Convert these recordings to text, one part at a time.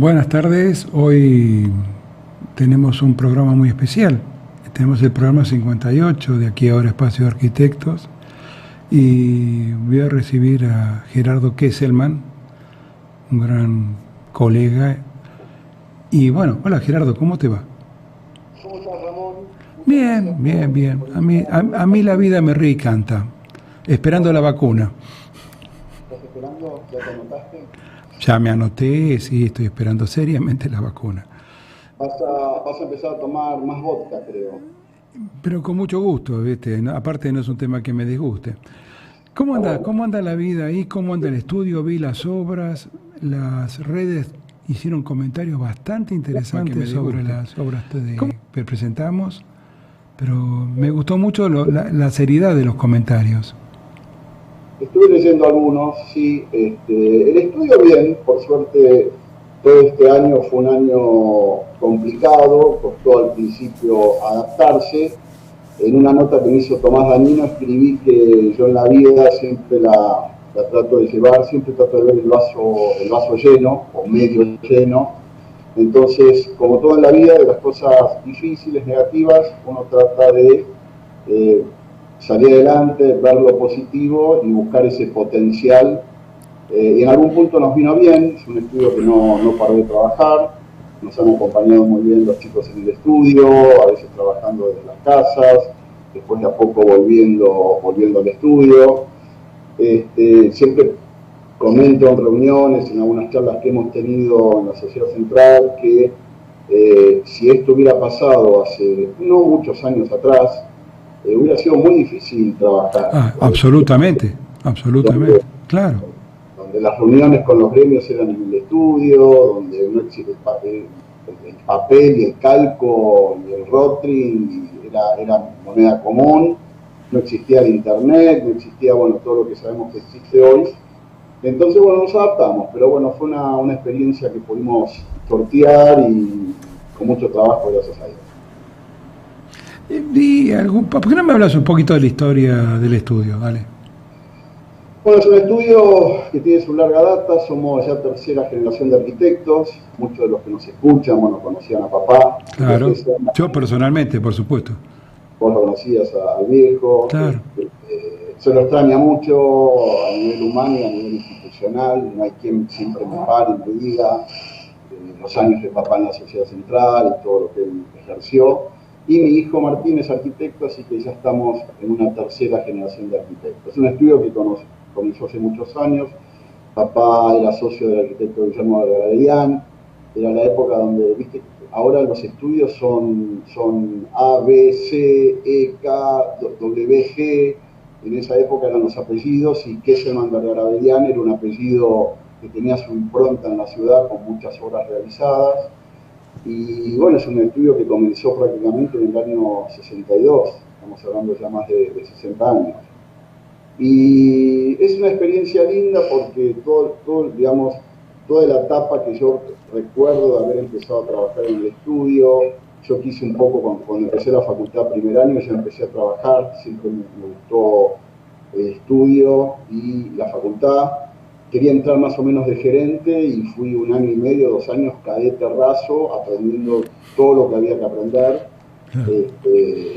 Buenas tardes, hoy tenemos un programa muy especial. Tenemos el programa 58 de Aquí Ahora Espacio de Arquitectos y voy a recibir a Gerardo Kesselman, un gran colega. Y bueno, hola Gerardo, ¿cómo te va? ¿Cómo estás, Ramón? Bien, bien, bien. A mí la vida me ríe y canta, esperando la vacuna. ¿Estás esperando? ¿Ya te anotaste? Ya me anoté, sí, estoy esperando seriamente la vacuna. Vas a empezar a tomar más vodka, creo. Pero con mucho gusto, ¿viste? Aparte no es un tema que me disguste. ¿Cómo Está anda, bueno. cómo anda la vida ahí? ¿Cómo anda el estudio? Vi las obras, las redes hicieron comentarios bastante interesantes sobre las obras que presentamos, pero me gustó mucho la seriedad de los comentarios. Estuve leyendo algunos, sí. El estudio bien, por suerte, todo este año fue un año complicado, costó al principio adaptarse. En una nota que me hizo Tomás Danino escribí que yo en la vida siempre la trato de llevar, siempre trato de ver el vaso lleno o medio lleno. Entonces, como todo en la vida, de las cosas difíciles, negativas, uno trata de eh, salir adelante, ver lo positivo y buscar ese potencial. Y en algún punto nos vino bien, es un estudio que no paró de trabajar, nos han acompañado muy bien los chicos en el estudio, a veces trabajando desde las casas, después de a poco volviendo al estudio. Siempre comento en reuniones, en algunas charlas que hemos tenido en la Sociedad Central, que si esto hubiera pasado hace no muchos años atrás, hubiera sido muy difícil trabajar. Absolutamente, absolutamente, Donde, claro. donde las reuniones con los gremios eran en el estudio, donde no existe el papel y el calco y el rotring era moneda común, no existía el internet, no existía todo lo que sabemos que existe hoy. Entonces, nos adaptamos, pero fue una experiencia que pudimos sortear y con mucho trabajo, gracias a Dios. ¿Por qué no me hablas un poquito de la historia del estudio? Dale. Es un estudio que tiene su larga data, somos ya tercera generación de arquitectos, muchos de los que nos escuchan, conocían a papá. Claro, yo personalmente, por supuesto. Vos lo conocías al viejo, Claro. se lo extraña mucho a nivel humano y a nivel institucional, no hay quien siempre me pare y me diga los años de papá en la Sociedad Central y todo lo que él ejerció. Y mi hijo Martín es arquitecto, así que ya estamos en una tercera generación de arquitectos. Es un estudio que comenzó hace muchos años. Papá era socio del arquitecto Guillermo Gravedian. Era la época donde, viste, ahora los estudios son A, B, C, E, K, W, G. En esa época eran los apellidos y Kesselman Gravedian era un apellido que tenía su impronta en la ciudad con muchas obras realizadas. Y es un estudio que comenzó prácticamente en el año 62, estamos hablando ya más de 60 años. Y es una experiencia linda porque toda la etapa que yo recuerdo de haber empezado a trabajar en el estudio, yo quise un poco, cuando empecé la facultad primer año, ya empecé a trabajar, siempre me gustó el estudio y la facultad. Quería entrar más o menos de gerente y fui 1 año y medio, 2 años cadete raso, aprendiendo todo lo que había que aprender.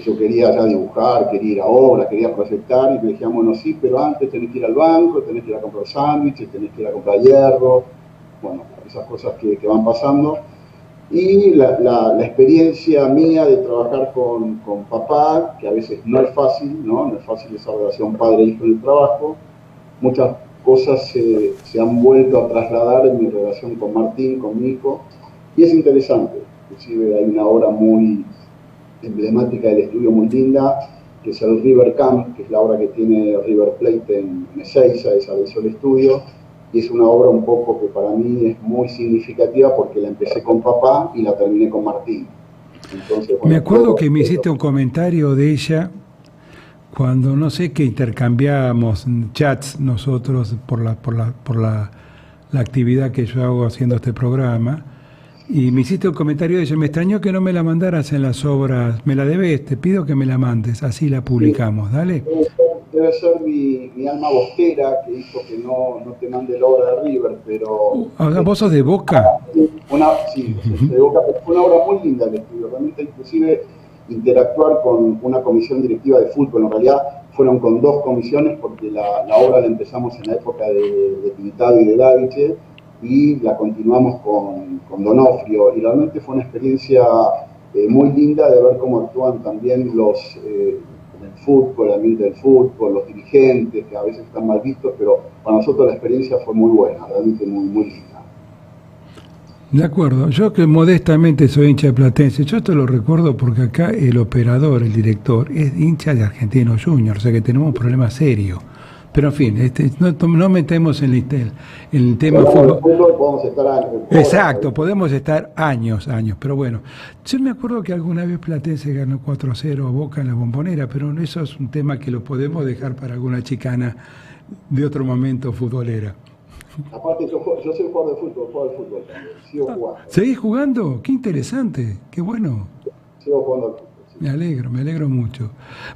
Yo quería ya dibujar, quería ir a obra, quería proyectar y me decían, sí, pero antes tenés que ir al banco, tenés que ir a comprar sándwiches, tenés que ir a comprar hierro, esas cosas que van pasando. Y la experiencia mía de trabajar con papá, que a veces no es fácil, no es fácil esa relación padre-hijo en el trabajo, muchas cosas se han vuelto a trasladar en mi relación con Martín, con mi hijo, y es interesante. Inclusive hay una obra muy emblemática del estudio, muy linda, que es el River Camp, que es la obra que tiene River Plate en Ezeiza, esa la hizo el estudio, y es una obra un poco que para mí es muy significativa porque la empecé con papá y la terminé con Martín. Entonces, me acuerdo que me hiciste un comentario de ella cuando no sé qué intercambiábamos chats nosotros por la actividad que yo hago haciendo este programa, y me hiciste un comentario de ella, me extrañó que no me la mandaras en las obras, me la debes, te pido que me la mandes, así la publicamos, dale. debe ser mi alma bostera que hizo que no te mande la obra de River, pero... ¿Vos sos de Boca? Sí, de Boca, pero fue una obra muy linda el estudio, realmente inclusive interactuar con una comisión directiva de fútbol, en realidad fueron con 2 comisiones porque la obra la empezamos en la época de Pintado y de Daviche y la continuamos con Donofrio, y realmente fue una experiencia muy linda de ver cómo actúan también en el fútbol, el ambiente del fútbol, los dirigentes, que a veces están mal vistos, pero para nosotros la experiencia fue muy buena, realmente muy, muy linda. De acuerdo, yo que modestamente soy hincha de Platense, yo esto lo recuerdo porque acá el operador, el director, es hincha de Argentinos Juniors, o sea que tenemos un problema serio. Pero en fin, no metemos en el tema fútbol. Podemos estar años. Exacto, podemos estar años, pero bueno. Yo me acuerdo que alguna vez Platense ganó 4-0 a Boca en la Bombonera, pero eso es un tema que lo podemos dejar para alguna chicana de otro momento futbolera. Aparte, yo soy jugador de fútbol, juego al fútbol también, sigo jugando. ¿Seguís jugando? Qué interesante, qué bueno. Sigo jugando al fútbol. Sí. Me alegro mucho.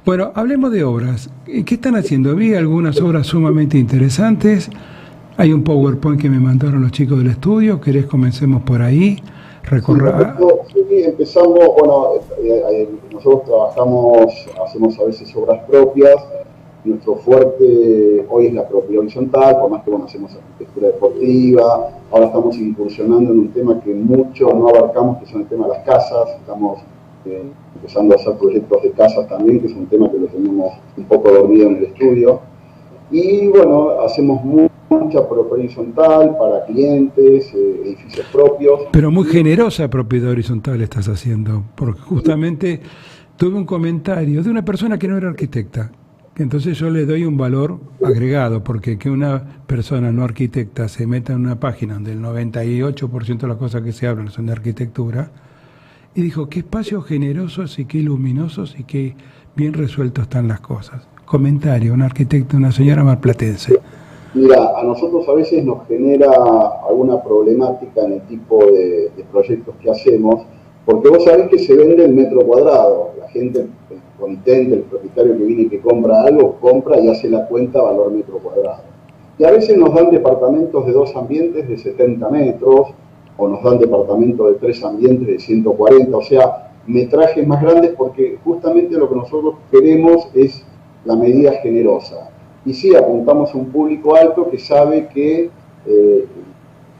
Bueno, hablemos de obras. ¿Qué están haciendo? Vi algunas obras sumamente interesantes. Hay un PowerPoint que me mandaron los chicos del estudio. ¿Querés comencemos por ahí? Sí, empezamos, nosotros hacemos a veces obras propias. Nuestro fuerte hoy es la propiedad horizontal, por más que hacemos arquitectura deportiva. Ahora estamos incursionando en un tema que mucho no abarcamos, que son el tema de las casas. Estamos empezando a hacer proyectos de casas también, que es un tema que lo tenemos un poco dormido en el estudio. Y bueno, hacemos mucha propiedad horizontal para clientes, edificios propios. Pero muy generosa propiedad horizontal estás haciendo, porque justamente tuve un comentario de una persona que no era arquitecta. Entonces yo le doy un valor agregado, porque que una persona no arquitecta se meta en una página donde el 98% de las cosas que se hablan son de arquitectura, y dijo, qué espacios generosos y qué luminosos y qué bien resueltos están las cosas. Comentario, un arquitecto, una señora marplatense. Mira, a nosotros a veces nos genera alguna problemática en el tipo de proyectos que hacemos, porque vos sabés que se vende el metro cuadrado, la gente... el comitente, el propietario que viene y que compra algo, compra y hace la cuenta valor metro cuadrado. Y a veces nos dan departamentos de 2 ambientes de 70 metros, o nos dan departamentos de 3 ambientes de 140, o sea, metrajes más grandes, porque justamente lo que nosotros queremos es la medida generosa. Y sí, apuntamos a un público alto que sabe que,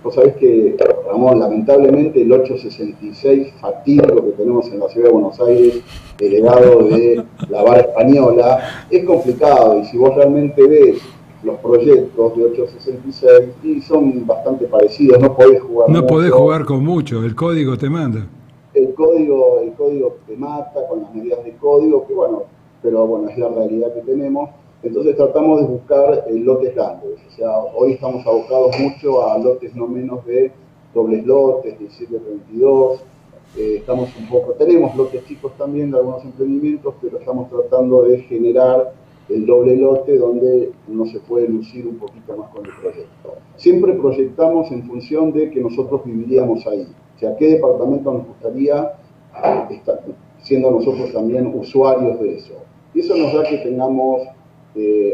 vos sabés que, Ramón, lamentablemente el 866 fatídico que tenemos en la ciudad de Buenos Aires, heredado de la vara española, es complicado, y si vos realmente ves los proyectos de 866, y son bastante parecidos, no podés jugar No podés jugar con mucho, el código te manda. El código te mata con las medidas de código, que bueno, pero bueno, es la realidad que tenemos. Entonces tratamos de buscar lotes grandes, o sea, hoy estamos abocados mucho a lotes no menos de dobles lotes, 17-22, tenemos lotes chicos también de algunos emprendimientos, pero estamos tratando de generar el doble lote donde uno se puede lucir un poquito más con el proyecto. Siempre proyectamos en función de que nosotros viviríamos ahí, o sea, qué departamento nos gustaría estar, siendo nosotros también usuarios de eso. Y eso nos da que tengamos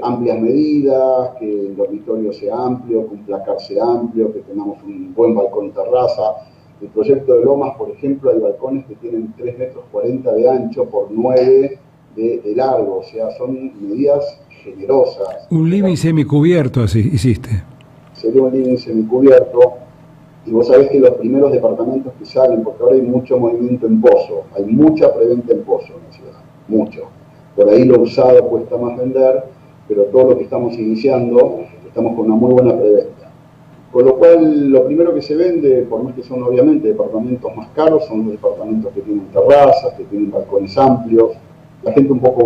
amplias medidas, que el dormitorio sea amplio, que un placar sea amplio, que tengamos un buen balcón terraza. El proyecto de Lomas, por ejemplo, hay balcones que tienen 3,40 metros de ancho por 9 de largo, o sea, son medidas generosas. Un living semicubierto así hiciste. Sería un living semicubierto, y vos sabés que los primeros departamentos que salen, porque ahora hay mucho movimiento en Pozo, hay mucha preventa en Pozo en la ciudad, mucho. Por ahí lo usado cuesta más vender, pero todo lo que estamos iniciando, estamos con una muy buena preventa. Con lo cual, lo primero que se vende, por más que son obviamente departamentos más caros, son los departamentos que tienen terrazas, que tienen balcones amplios. La gente un poco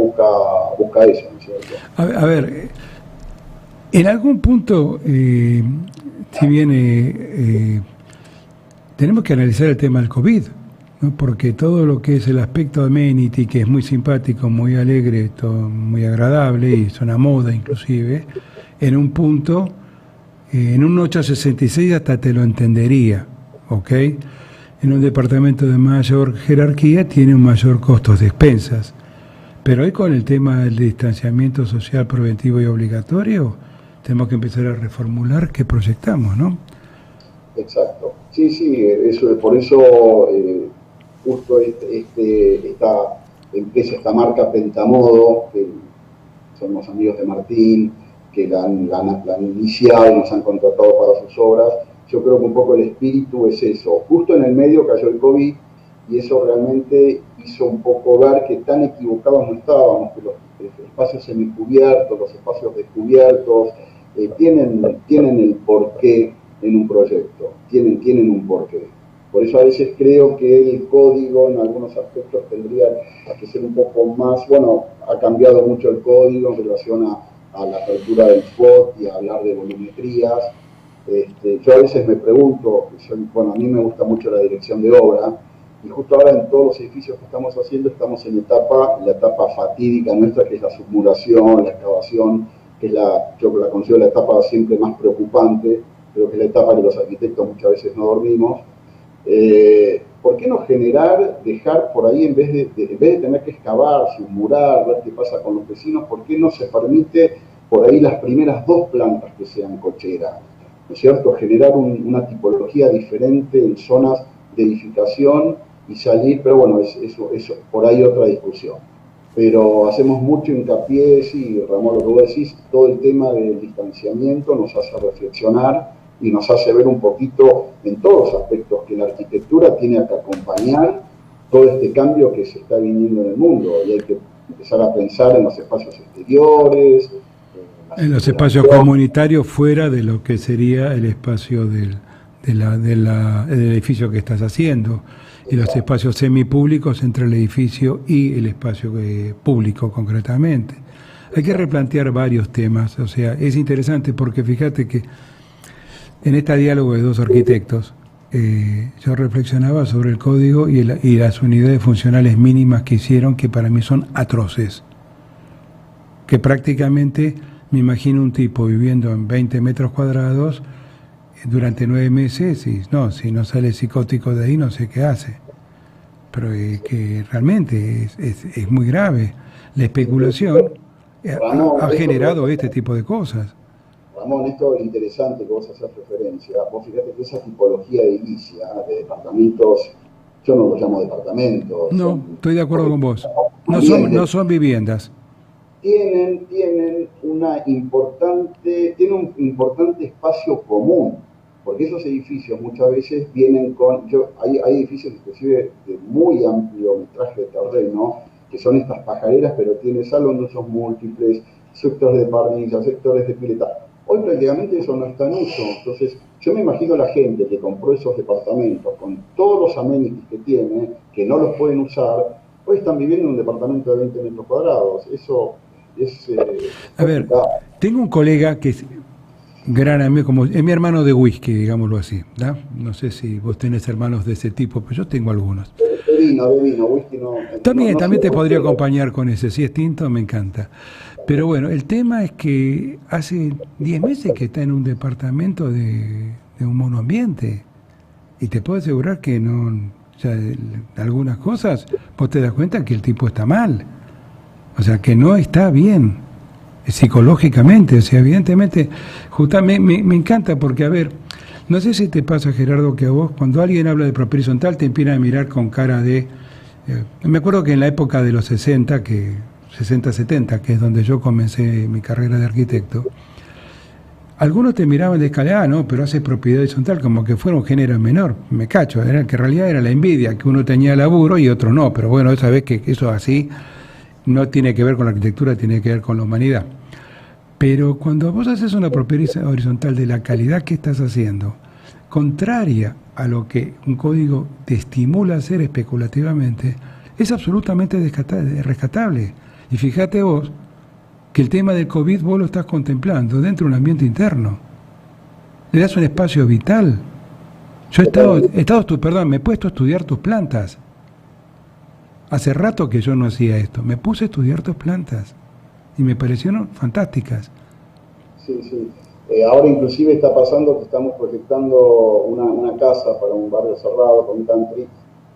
busca eso, ¿no es cierto? A ver, en algún punto, si bien tenemos que analizar el tema del COVID, ¿no? Porque todo lo que es el aspecto amenity, que es muy simpático, muy alegre, todo muy agradable y es una moda inclusive, en un punto, en un 866 hasta te lo entendería, ¿ok? En un departamento de mayor jerarquía tiene un mayor costo de expensas, Pero hoy con el tema del distanciamiento social preventivo y obligatorio, tenemos que empezar a reformular qué proyectamos, ¿no? Exacto. Sí, sí, por eso justo esta empresa, esta marca Pentamodo, que somos amigos de Martín, que la han iniciado y nos han contratado para sus obras. Yo creo que un poco el espíritu es eso. Justo en el medio cayó el COVID y eso realmente hizo un poco ver que tan equivocados no estábamos, que los espacios semicubiertos, los espacios descubiertos, tienen el porqué en un proyecto, tienen un porqué. Por eso a veces creo que el código en algunos aspectos tendría que ser un poco más, bueno, ha cambiado mucho el código en relación a la apertura del FOT y a hablar de volumetrías. Yo a veces me pregunto, bueno, a mí me gusta mucho la dirección de obra, y justo ahora en todos los edificios que estamos haciendo estamos en la etapa fatídica nuestra, que es la submuración, la excavación, que es yo la considero la etapa siempre más preocupante, creo que es la etapa que los arquitectos muchas veces no dormimos. ¿Por qué no dejar por ahí, en vez de tener que excavar, submurar, ver qué pasa con los vecinos, por qué no se permite por ahí las primeras 2 plantas que sean cocheras? ¿No es cierto? Generar una tipología diferente en zonas de edificación y salir, pero bueno, eso por ahí otra discusión. Pero hacemos mucho hincapié, sí, Ramón, lo que vos decís, todo el tema del distanciamiento nos hace reflexionar y nos hace ver un poquito en todos los aspectos que la arquitectura tiene que acompañar todo este cambio que se está viniendo en el mundo, y hay que empezar a pensar en los espacios exteriores, en los espacios comunitarios fuera de lo que sería el espacio del edificio que estás haciendo, y los espacios semipúblicos entre el edificio y el espacio público concretamente. Hay que replantear varios temas, o sea, es interesante porque fíjate que en este diálogo de 2 arquitectos, yo reflexionaba sobre el código y las unidades funcionales mínimas que hicieron, que para mí son atroces. Que prácticamente me imagino un tipo viviendo en 20 metros cuadrados durante 9 meses y si no sale psicótico de ahí no sé qué hace. Pero que realmente es muy grave. La especulación ha generado este tipo de cosas. Ramón, esto es interesante que vos haces referencia. Vos fíjate que esa tipología de edilicia, de departamentos, yo no los llamo departamentos. No, estoy de acuerdo con vos. No son viviendas. Tienen un importante espacio común, porque esos edificios muchas veces vienen hay edificios inclusive de muy amplio metraje de terreno, que son estas pajareras, pero tiene salón de usos múltiples, sectores de parrilla, sectores de pileta. Hoy prácticamente eso no está en uso, entonces yo me imagino la gente que compró esos departamentos con todos los amenities que tiene, que no los pueden usar, hoy están viviendo en un departamento de 20 metros cuadrados. Eso es... a ver, tengo un colega que es gran amigo, es mi hermano de whisky, digámoslo así, ¿da? No sé si vos tenés hermanos de ese tipo, pero yo tengo algunos. De vino, whisky no. También te podría acompañar con ese, si es tinto me encanta. Pero bueno, el tema es que hace 10 meses que está en un departamento de un monoambiente, y te puedo asegurar que no, o sea, algunas cosas vos te das cuenta que el tipo está mal, o sea, que no está bien psicológicamente, o sea, evidentemente, justamente me encanta porque, a ver, no sé si te pasa, Gerardo, que a vos, cuando alguien habla de propiedad horizontal, te empiezan a mirar con cara de... me acuerdo que en la época de los 60, 70, que es donde yo comencé mi carrera de arquitecto, algunos te miraban de escalera, no, pero hace propiedad horizontal, como que fuera un género menor, me cacho, que en realidad era la envidia, que uno tenía laburo y otro no, pero bueno, sabés que eso así no tiene que ver con la arquitectura, tiene que ver con la humanidad. Pero cuando vos haces una propiedad horizontal de la calidad que estás haciendo, contraria a lo que un código te estimula a hacer especulativamente, es absolutamente rescatable. Y fíjate vos que el tema del COVID vos lo estás contemplando dentro de un ambiente interno. Le das un espacio vital. Yo me he puesto a estudiar tus plantas. Hace rato que yo no hacía esto. Me puse a estudiar tus plantas y me parecieron fantásticas. Sí, sí. Ahora inclusive está pasando que estamos proyectando una casa para un barrio cerrado con un country,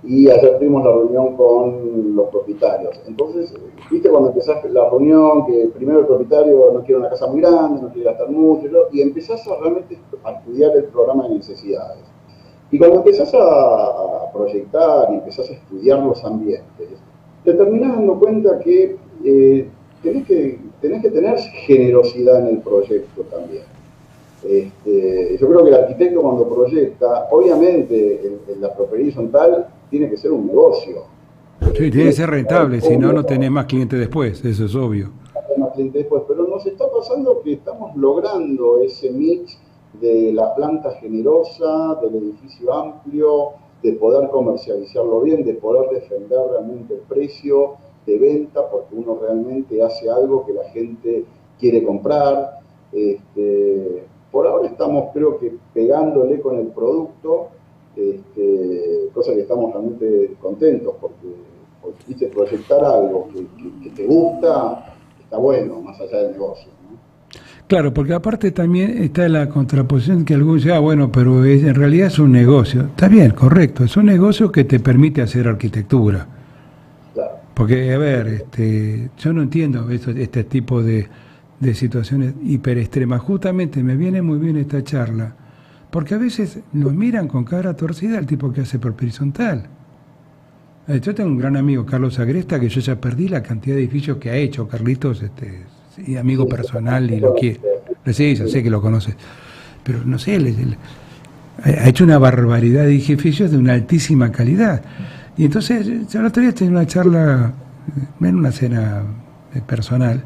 y ayer tuvimos la reunión con los propietarios. Entonces, viste cuando empezás la reunión, que primero el propietario no quiere una casa muy grande, no quiere gastar mucho, y empezás a realmente a estudiar el programa de necesidades. Y cuando empezás a proyectar y empezás a estudiar los ambientes, te terminás dando cuenta que tenés que tener generosidad en el proyecto también. Yo creo que el arquitecto cuando proyecta, obviamente la propiedad horizontal tiene que ser un negocio. Sí, tiene que ser rentable, si no, no tenés más clientes después, eso es obvio. Más clientes después, pero nos está pasando que estamos logrando ese mix de la planta generosa, del edificio amplio, de poder comercializarlo bien, de poder defender realmente el precio de venta, porque uno realmente hace algo que la gente quiere comprar. Por ahora estamos, creo que, pegándole con el producto, cosa que estamos realmente contentos, porque viste, proyectar algo que te gusta, está bueno, más allá del negocio, ¿no? Claro, porque aparte también está la contraposición que algunos dicen, bueno, pero en realidad es un negocio. Está bien, correcto, es un negocio que te permite hacer arquitectura. Claro. Porque, a ver, yo no entiendo este tipo de situaciones hiperextremas. Justamente me viene muy bien esta charla, porque a veces nos miran con cara torcida al tipo que hace por horizontal. Yo tengo un gran amigo, Carlos Agresta, que yo ya perdí la cantidad de edificios que ha hecho. Carlitos, sí, amigo personal y lo quiere. Sí, yo sé que lo conoces. Pero no sé, ha hecho una barbaridad de edificios de una altísima calidad. Y entonces, yo el otro día tenía una charla en una cena personal,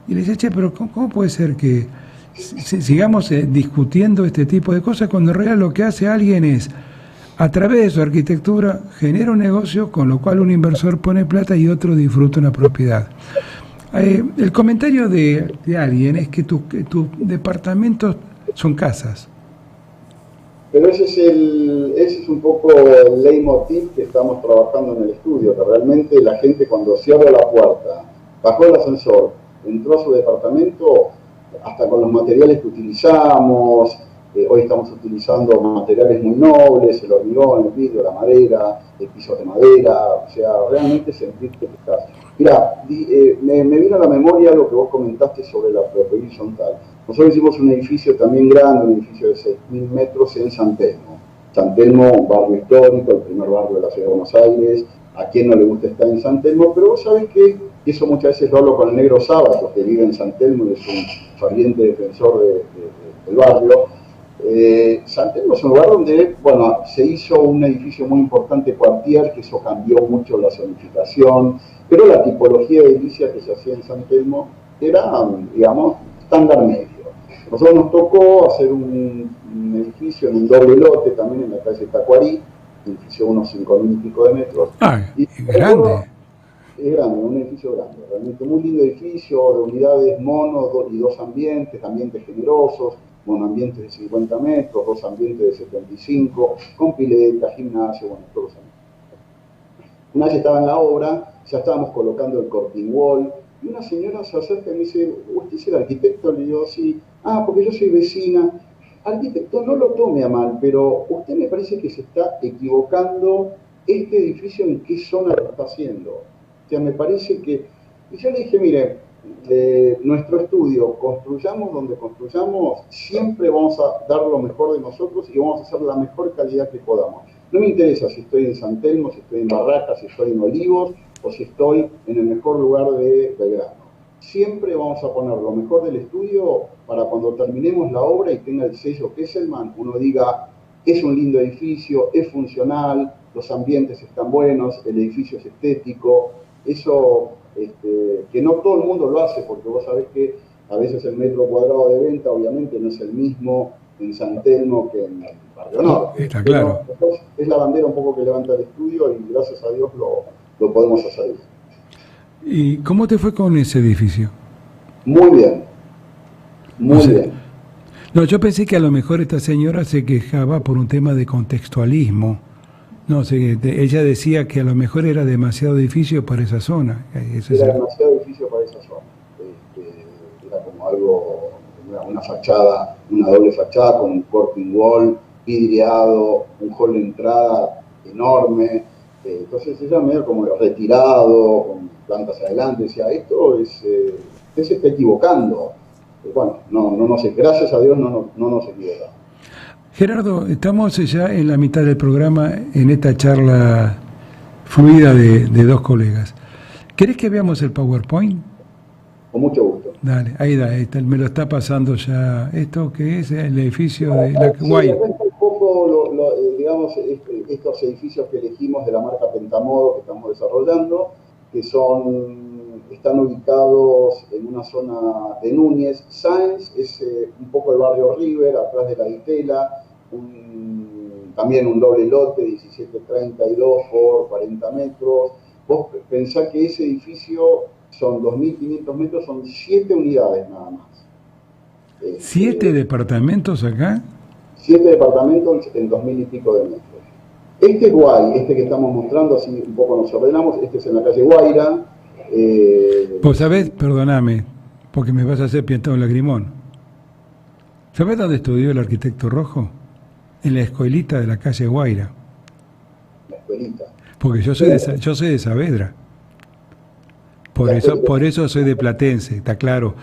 y le decía, che, pero ¿cómo puede ser que sigamos discutiendo este tipo de cosas cuando en realidad lo que hace alguien es, a través de su arquitectura, genera un negocio con lo cual un inversor pone plata y otro disfruta una propiedad? El comentario de alguien es que tus departamentos son casas. Pero ese es un poco el leitmotiv que estamos trabajando en el estudio, que realmente la gente cuando cierra la puerta, bajó el ascensor, entró a su departamento, hasta con los materiales que utilizamos, hoy estamos utilizando materiales muy nobles, el hormigón, el vidrio, la madera, el piso de madera, o sea, realmente sentirte que estás. Mirá, me vino a la memoria lo que vos comentaste sobre la propiedad horizontal. Nosotros hicimos un edificio también grande, un edificio de 6.000 metros en San Telmo. San Telmo, un barrio histórico, el primer barrio de la ciudad de Buenos Aires. A quien no le gusta estar en San Telmo, pero vos sabés que eso muchas veces lo hablo con el negro Sábato, que vive en San Telmo y es un ferviente defensor del barrio. San Telmo es un lugar donde, bueno, se hizo un edificio muy importante, Quartier, que eso cambió mucho la zonificación, pero la tipología de edilicia que se hacía en San Telmo era, digamos, estándar medio. Nosotros nos tocó hacer un edificio en un doble lote, también en la calle Tacuarí, un edificio de unos 5.000 y pico de metros. Y grande. Es grande, un edificio grande, realmente muy lindo edificio, de unidades mono y dos ambientes generosos, monoambientes de 50 metros, dos ambientes de 75, con pileta, gimnasio, bueno, todos los ambientes. Una vez estaba en la obra, ya estábamos colocando el curtain wall, y una señora se acerca y me dice, ¿usted es el arquitecto? Le digo, sí. Porque yo soy vecina. Arquitecto, no lo tome a mal, pero usted me parece que se está equivocando este edificio en qué zona lo está haciendo. O sea, me parece que... Y yo le dije, mire, nuestro estudio, construyamos donde construyamos, siempre vamos a dar lo mejor de nosotros y vamos a hacer la mejor calidad que podamos. No me interesa si estoy en San Telmo, si estoy en Barracas, si estoy en Olivos o si estoy en el mejor lugar de Belgrano. Siempre vamos a poner lo mejor del estudio para cuando terminemos la obra y tenga el sello Kesselman, uno diga, es un lindo edificio, es funcional, los ambientes están buenos, el edificio es estético. Eso, que no todo el mundo lo hace, porque vos sabés que a veces el metro cuadrado de venta obviamente no es el mismo en San Telmo que en el Barrio Norte. Está claro. Pero es la bandera un poco que levanta el estudio y gracias a Dios lo podemos hacer. ¿Y cómo te fue con ese edificio? Muy bien. Muy bien. No, yo pensé que a lo mejor esta señora se quejaba por un tema de contextualismo. No sé, ella decía que a lo mejor era demasiado edificio para esa zona. Era demasiado edificio para esa zona. Era como algo, una fachada, una doble fachada con un curtain wall, vidriado, un hall de entrada enorme. Entonces ella medio como retirado, con plantas adelante, decía, esto es, usted se está equivocando. Bueno, no sé, gracias a Dios no nos equivocamos. Gerardo, estamos ya en la mitad del programa en esta charla fluida de dos colegas. ¿Querés que veamos el PowerPoint? Con mucho gusto. Dale, ahí está, me lo está pasando ya. ¿Esto qué es? El edificio de la Guay. Un poco, digamos, estos edificios que elegimos de la marca Pentamodo que estamos desarrollando, que están ubicados en una zona de Núñez. Sáenz es un poco el barrio River, atrás de la Ditela, también un doble lote, 1732 por 40 metros. Vos pensás que ese edificio son 2.500 metros, son 7 unidades nada más. 7 departamentos acá. 7 departamentos en 2.000 y pico de metros. Este es Guay, este que estamos mostrando, así un poco nos ordenamos, este es en la calle Guaira. Vos sabés, perdóname, porque me vas a hacer piantado un lagrimón. ¿Sabés dónde estudió el arquitecto Rojo? En la escuelita de la calle Guaira. La escuelita. Porque yo soy de Saavedra. Por eso soy de Platense, está claro.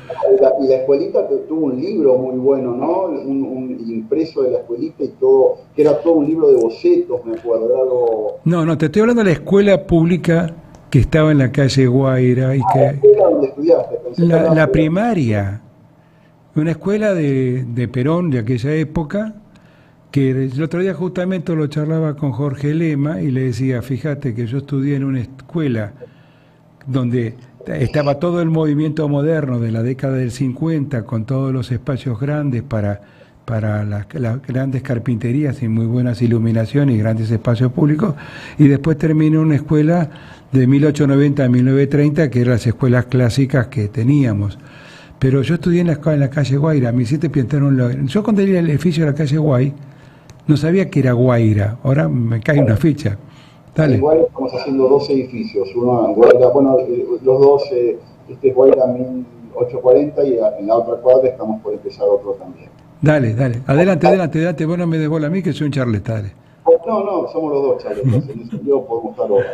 Y la escuelita tuvo un libro muy bueno, ¿no? Un impreso de la escuelita y todo, que era todo un libro de bocetos, me acuerdo. Era algo... No, te estoy hablando de la escuela pública que estaba en la calle Guaira y que... La escuela donde estudiaste. La primaria. Una escuela de Perón de aquella época, que el otro día justamente lo charlaba con Jorge Lema y le decía, fíjate que yo estudié en una escuela donde estaba todo el movimiento moderno de la década del 50, con todos los espacios grandes para las grandes carpinterías y muy buenas iluminaciones y grandes espacios públicos, y después terminé en una escuela de 1890 a 1930, que eran las escuelas clásicas que teníamos. Pero yo estudié en la calle Guaira, me hiciste pintaron yo cuando iba al edificio de la calle Guay, no sabía que era Guaira, ahora me cae una ficha. Dale. En Guaira estamos haciendo 2 edificios, uno en Guaira, bueno, los dos, este es Guaira 1840 y en la otra cuadra estamos por empezar otro también. Dale, adelante, vos no me des bola a mí que soy un charleta, dale. No, somos los dos charletas, en ese sentido podemos estar ahora.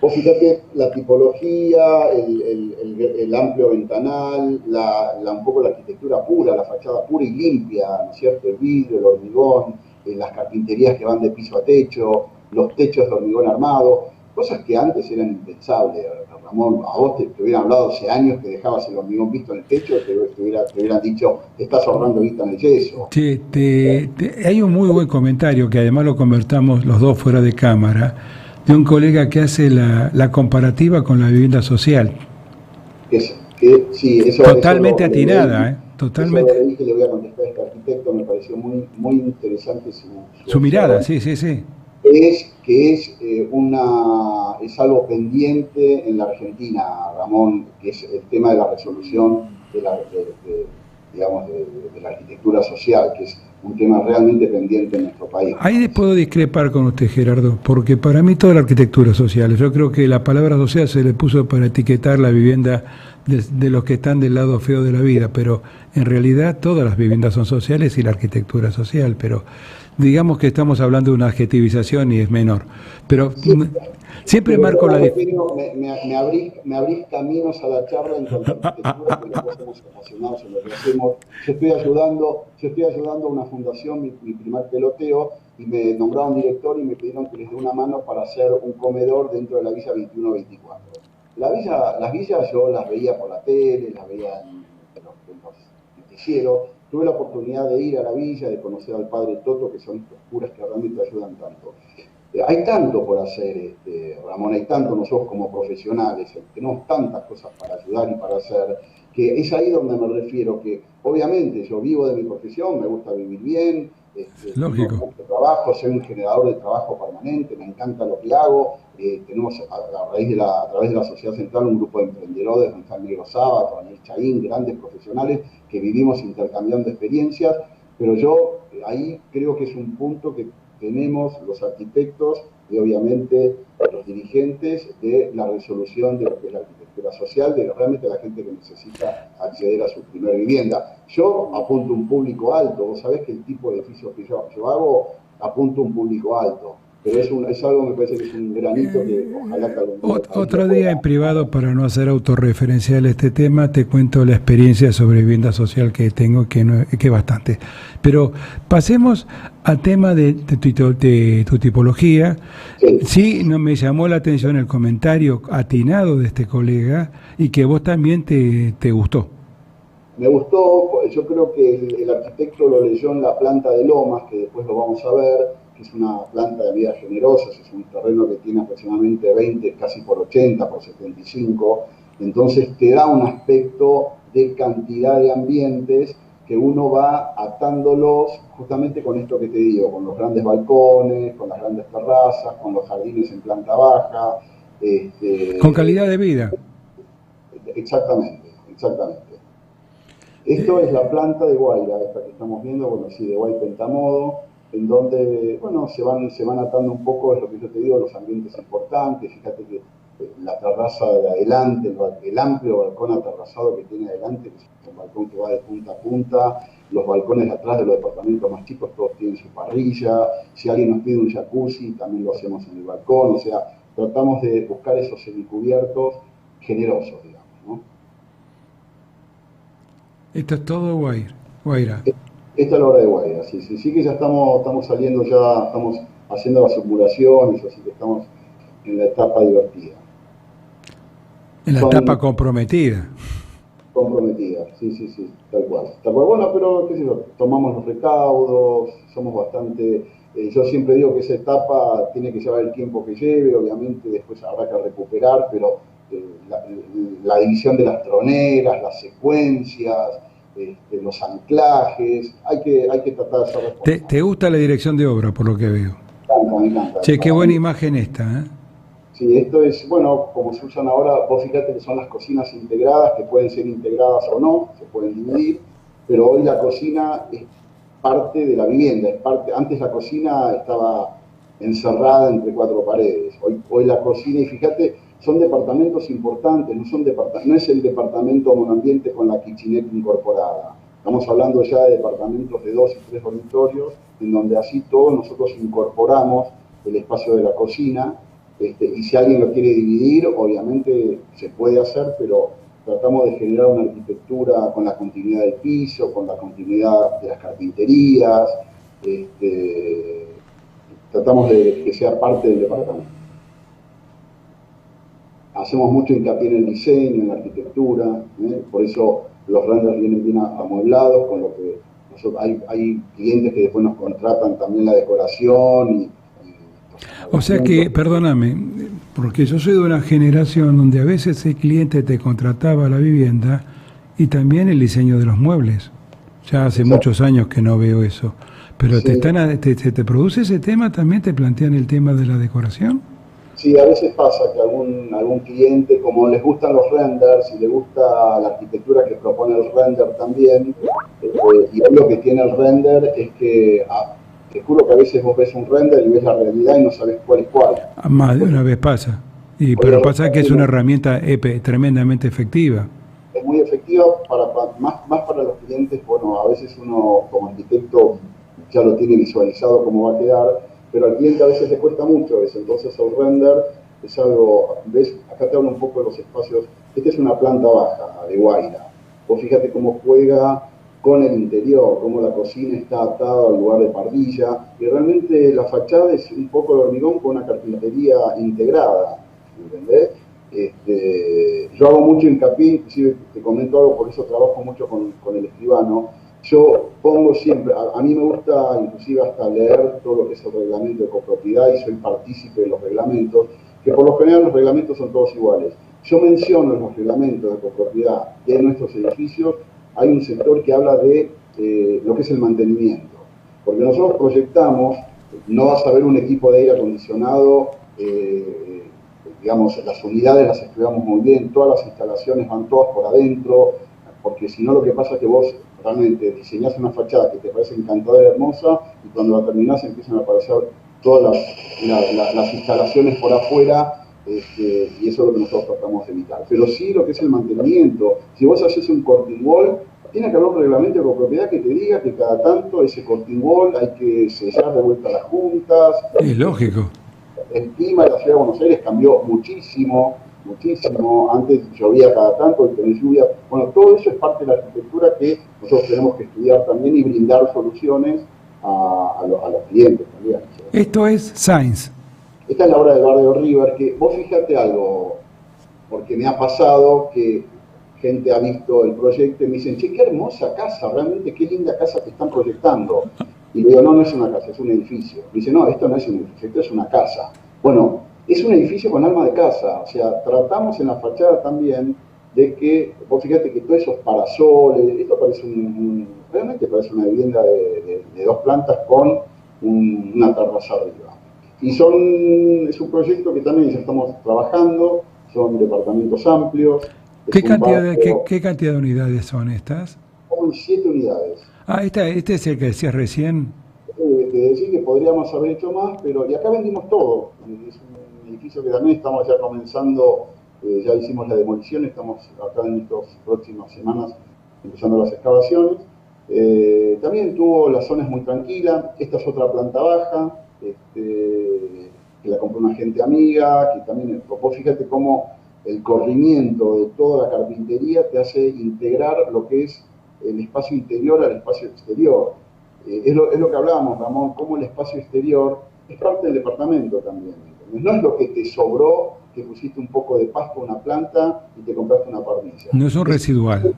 Vos fíjate la tipología, el amplio ventanal, un poco la arquitectura pura, la fachada pura y limpia, ¿no es cierto? El vidrio, el hormigón, las carpinterías que van de piso a techo, los techos de hormigón armado, cosas que antes eran impensables. Ramón, a vos te hubieran hablado hace años que dejabas el hormigón visto en el techo, te hubieran dicho, te estás ahorrando vista en el yeso. Sí, hay un muy buen comentario, que además lo convertamos los dos fuera de cámara, de un colega que hace la comparativa con la vivienda social. Sí, totalmente atinada, totalmente. Eso le dije, le voy a contestar a este arquitecto, me pareció muy interesante su mirada, sí. Es algo pendiente en la Argentina, Ramón, que es el tema de la resolución de la arquitectura social, que es un tema realmente pendiente en nuestro país. Ahí puedo discrepar con usted, Gerardo, porque para mí toda la arquitectura social, yo creo que la palabra social se le puso para etiquetar la vivienda de los que están del lado feo de la vida, pero en realidad todas las viviendas son sociales y la arquitectura social, pero digamos que estamos hablando de una adjetivización y es menor. Pero siempre marco la diferencia. Me abrís caminos a la charla en cuanto a arquitectura, que los estamos emocionados en lo que hacemos. Yo estoy ayudando a una fundación, mi primer peloteo, y me nombraron director y me pidieron que les dé una mano para hacer un comedor dentro de la Villa 2124. Las villas yo las veía por la tele, las veía en los noticieros. Tuve la oportunidad de ir a la villa, de conocer al padre Toto, que son estos curas que realmente ayudan tanto. Hay tanto por hacer, Ramón, hay tanto nosotros como profesionales, tenemos tantas cosas para ayudar y para hacer, que es ahí donde me refiero, que obviamente yo vivo de mi profesión, me gusta vivir bien, lógico. Tengo mucho trabajo, soy un generador de trabajo permanente, me encanta lo que hago. Tenemos a través de la Sociedad Central un grupo de emprendedores, donde está Negro Sábato, Daniel Chaín, grandes profesionales que vivimos intercambiando experiencias, pero yo ahí creo que es un punto que tenemos los arquitectos y obviamente los dirigentes de la resolución de lo que es la arquitectura social, de realmente la gente que necesita acceder a su primera vivienda. Yo apunto un público alto, vos sabés que el tipo de edificios que yo hago apunto un público alto. pero es algo, me parece que es un granito que ojalá que algún día... Otro día en privado, para no hacer autorreferencial este tema, te cuento la experiencia sobre vivienda social que tengo, que es bastante. Pero pasemos al tema de tu tipología. Sí, no me llamó la atención el comentario atinado de este colega y que vos también te gustó. Me gustó, yo creo que el arquitecto lo leyó en la planta de Lomas, que después lo vamos a ver, que es una planta de vida generosa, es un terreno que tiene aproximadamente 20, casi por 80, por 75, entonces te da un aspecto de cantidad de ambientes que uno va atándolos justamente con esto que te digo, con los grandes balcones, con las grandes terrazas, con los jardines en planta baja. Con calidad de vida. Exactamente, exactamente. Esto es la planta de Guaira, esta que estamos viendo, bueno, sí, de Guay Pentamodo, en donde, bueno, se van atando un poco, es lo que yo te digo, los ambientes importantes. Fíjate que la terraza de adelante, el amplio balcón aterrazado que tiene adelante, que es un balcón que va de punta a punta, los balcones atrás de los departamentos más chicos, todos tienen su parrilla. Si alguien nos pide un jacuzzi, también lo hacemos en el balcón, o sea, tratamos de buscar esos semicubiertos generosos, digamos, ¿no? Esto es todo Guaira. Esta es la hora de Guaira, sí que ya estamos saliendo, ya estamos haciendo las simulaciones, así que estamos en la etapa divertida. En la etapa comprometida. Comprometida, sí, tal cual. Bueno, pero qué sé yo, tomamos los recaudos, somos bastante... yo siempre digo que esa etapa tiene que llevar el tiempo que lleve, obviamente después habrá que recuperar, pero la división de las troneras, las secuencias, los anclajes, hay que tratar de hacer responsable. ¿Te gusta la dirección de obra, por lo que veo? Me encanta. Che, qué buena imagen esta, ¿eh? Sí, esto es, bueno, como se usan ahora, vos fíjate que son las cocinas integradas, que pueden ser integradas o no, se pueden dividir, pero hoy la cocina es parte de la vivienda, antes la cocina estaba encerrada entre cuatro paredes, hoy la cocina, y fíjate, son departamentos importantes, no es el departamento monoambiente con la kitchenette incorporada. Estamos hablando ya de departamentos de 2 y 3 dormitorios, en donde así todos nosotros incorporamos el espacio de la cocina, y si alguien lo quiere dividir, obviamente se puede hacer, pero tratamos de generar una arquitectura con la continuidad del piso, con la continuidad de las carpinterías, tratamos de que sea parte del departamento. Hacemos mucho hincapié en el diseño, en la arquitectura, por eso los renders vienen bien amueblados, con lo que nosotros, hay clientes que después nos contratan también la decoración. O sea que, perdóname, porque yo soy de una generación donde a veces el cliente te contrataba la vivienda y también el diseño de los muebles. Ya hace muchos años que no veo eso. Pero sí. ¿Te produce ese tema? ¿También te plantean el tema de la decoración? Sí, a veces pasa que algún cliente, como les gustan los renders y le gusta la arquitectura que propone el render también, y lo que tiene el render es que, te juro que a veces vos ves un render y ves la realidad y no sabes cuál es cuál. Más de una vez pasa. Pero pasa que es una herramienta tremendamente efectiva. Es muy efectiva, más para los clientes. Bueno, a veces uno como arquitecto ya lo tiene visualizado cómo va a quedar, pero al cliente a veces le cuesta mucho eso. Entonces el render es algo, ves, acá te hablo un poco de los espacios. Esta es una planta baja de Guaira. Vos fíjate cómo juega con el interior, cómo la cocina está atada al lugar de parrilla, y realmente la fachada es un poco de hormigón con una carpintería integrada, ¿entendés? Yo hago mucho hincapié, inclusive te comento algo, por eso trabajo mucho con el escribano. Yo pongo siempre, a mí me gusta inclusive hasta leer todo lo que es el reglamento de copropiedad y soy partícipe de los reglamentos, que por lo general los reglamentos son todos iguales. Yo menciono en los reglamentos de copropiedad de nuestros edificios, hay un sector que habla de lo que es el mantenimiento, porque nosotros proyectamos, no vas a ver un equipo de aire acondicionado, digamos, las unidades las estudiamos muy bien, todas las instalaciones van todas por adentro, porque si no lo que pasa es que vos realmente diseñás una fachada que te parece encantadora y hermosa, y cuando la terminás empiezan a aparecer todas las instalaciones por afuera, y eso es lo que nosotros tratamos de evitar. Pero sí lo que es el mantenimiento, si vos haces un corting wall, Tiene que haber un reglamento de copropiedad que te diga que cada tanto ese corting wall hay que sellar de vuelta las juntas. Es lógico. El clima de la ciudad de Buenos Aires cambió muchísimo, muchísimo. Antes llovía cada tanto, hoy tenés lluvia. Bueno, todo eso es parte de la arquitectura que nosotros tenemos que estudiar también y brindar soluciones a los clientes también, ¿sí? Esto es Science. Esta es la obra del barrio River, que vos fíjate algo, porque me ha pasado que gente ha visto el proyecto y me dicen, che, qué hermosa casa, realmente qué linda casa te están proyectando. Y le digo, no, no es una casa, es un edificio. Me dice, no, esto no es un edificio, esto es una casa. Bueno, es un edificio con alma de casa, o sea, tratamos en la fachada también de que, vos fíjate que todos esos parasoles, esto parece realmente parece una vivienda de 2 plantas con una terraza arriba. Y es un proyecto que también ya estamos trabajando, son departamentos amplios. ¿Qué cantidad de unidades son estas? Son 7 unidades. Ah, este es el que decías recién. Te decía que podríamos haber hecho más, pero y acá vendimos todo. Es un edificio que también estamos ya comenzando, ya hicimos la demolición, estamos acá en estas próximas semanas empezando las excavaciones. También la zona es muy tranquila, esta es otra planta baja, que la compró una gente amiga, que también, vos fíjate cómo el corrimiento de toda la carpintería te hace integrar lo que es el espacio interior al espacio exterior. Es lo que hablábamos, Ramón, cómo el espacio exterior es parte del departamento también. ¿Entendés? No es lo que te sobró, que pusiste un poco de pasto, una planta y te compraste una parrilla. No es un residual.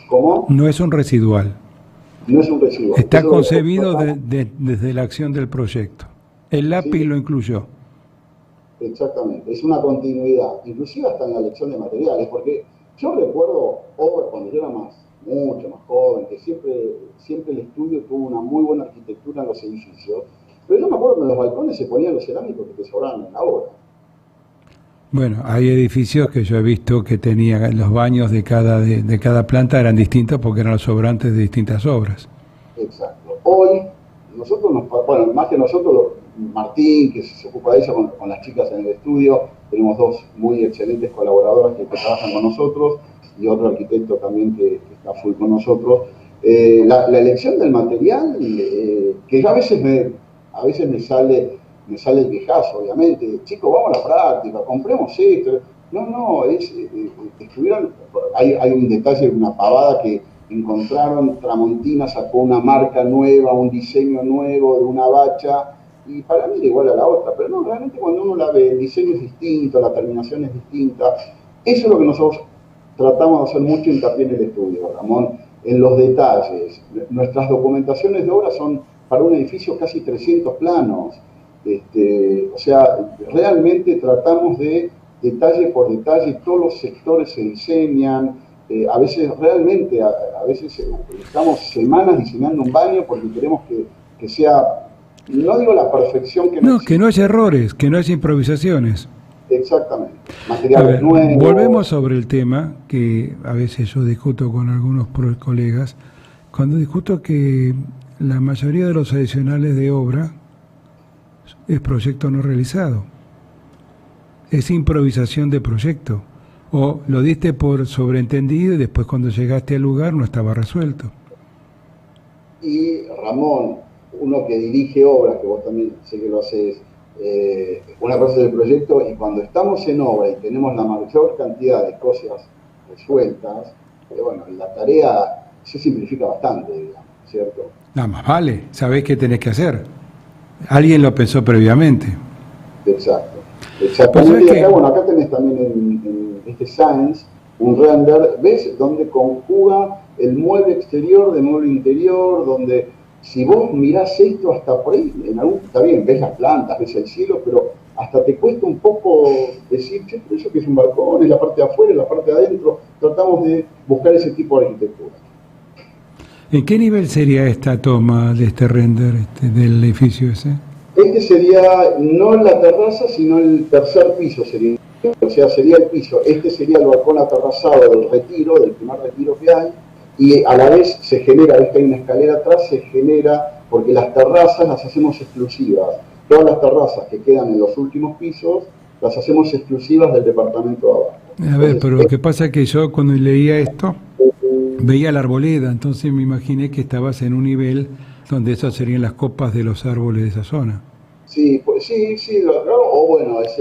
¿Cómo? No es un residual. No es un residual. Está concebido desde la acción del proyecto. El lápiz sí lo incluyó. Exactamente, es una continuidad, inclusive hasta en la elección de materiales, porque yo recuerdo cuando yo era mucho más joven, que siempre el estudio tuvo una muy buena arquitectura en los edificios, pero yo me acuerdo que en los balcones se ponían los cerámicos que te sobraban en la obra. Bueno, hay edificios que yo he visto que tenían los baños de cada planta eran distintos porque eran los sobrantes de distintas obras. Exacto. Hoy, más que nosotros, Martín, que se ocupa de eso con las chicas en el estudio, tenemos 2 muy excelentes colaboradoras que trabajan con nosotros y otro arquitecto también que está full con nosotros. La elección del material, que a veces me sale el quejazo, obviamente, chicos, vamos a la práctica, compremos esto. No, hay un detalle, una pavada que encontraron, Tramontina sacó una marca nueva, un diseño nuevo de una bacha, y para mí era igual a la otra, pero no, realmente cuando uno la ve, el diseño es distinto, la terminación es distinta. Eso es lo que nosotros tratamos de hacer mucho hincapié en el estudio, Ramón, en los detalles. Nuestras documentaciones de obra son para un edificio casi 300 planos. O sea, realmente tratamos de detalle por detalle, todos los sectores se diseñan. A veces realmente, a veces estamos semanas diseñando un baño porque queremos que sea, no digo la perfección que no existe. Que no haya errores, que no haya improvisaciones. Exactamente. Materiales nuevos. Volvemos sobre el tema que a veces yo discuto con algunos colegas, cuando discuto que la mayoría de los adicionales de obra es proyecto no realizado, es improvisación de proyecto, o lo diste por sobreentendido y después cuando llegaste al lugar no estaba resuelto. Y Ramón, uno que dirige obras, que vos también sé que lo haces, una cosa del proyecto, y cuando estamos en obra y tenemos la mayor cantidad de cosas resueltas, bueno, la tarea se simplifica bastante, digamos, ¿cierto? Nada más vale, sabés qué tenés que hacer. Alguien lo pensó previamente. Exacto. Exactamente. Y acá, bueno, acá tenés también en este Science un render, ¿ves? Donde conjuga el mueble exterior del mueble interior, donde si vos mirás esto hasta por ahí, está bien, ves las plantas, ves el cielo, pero hasta te cuesta un poco decir, che, pero eso que es un balcón, es la parte de afuera, es la parte de adentro. Tratamos de buscar ese tipo de arquitectura. ¿En qué nivel sería esta toma de este render del edificio ese? Este sería no la terraza, sino el tercer piso sería. O sea, sería el piso. Este sería el balcón aterrazado del retiro, del primer retiro que hay, y a la vez se genera, ves que hay una escalera atrás, se genera, porque las terrazas las hacemos exclusivas. Todas las terrazas que quedan en los últimos pisos, las hacemos exclusivas del departamento de abajo. A ver, pero lo que pasa es que yo cuando leía esto, veía la arboleda, entonces me imaginé que estabas en un nivel donde esas serían las copas de los árboles de esa zona. Sí, pues sí, o bueno, es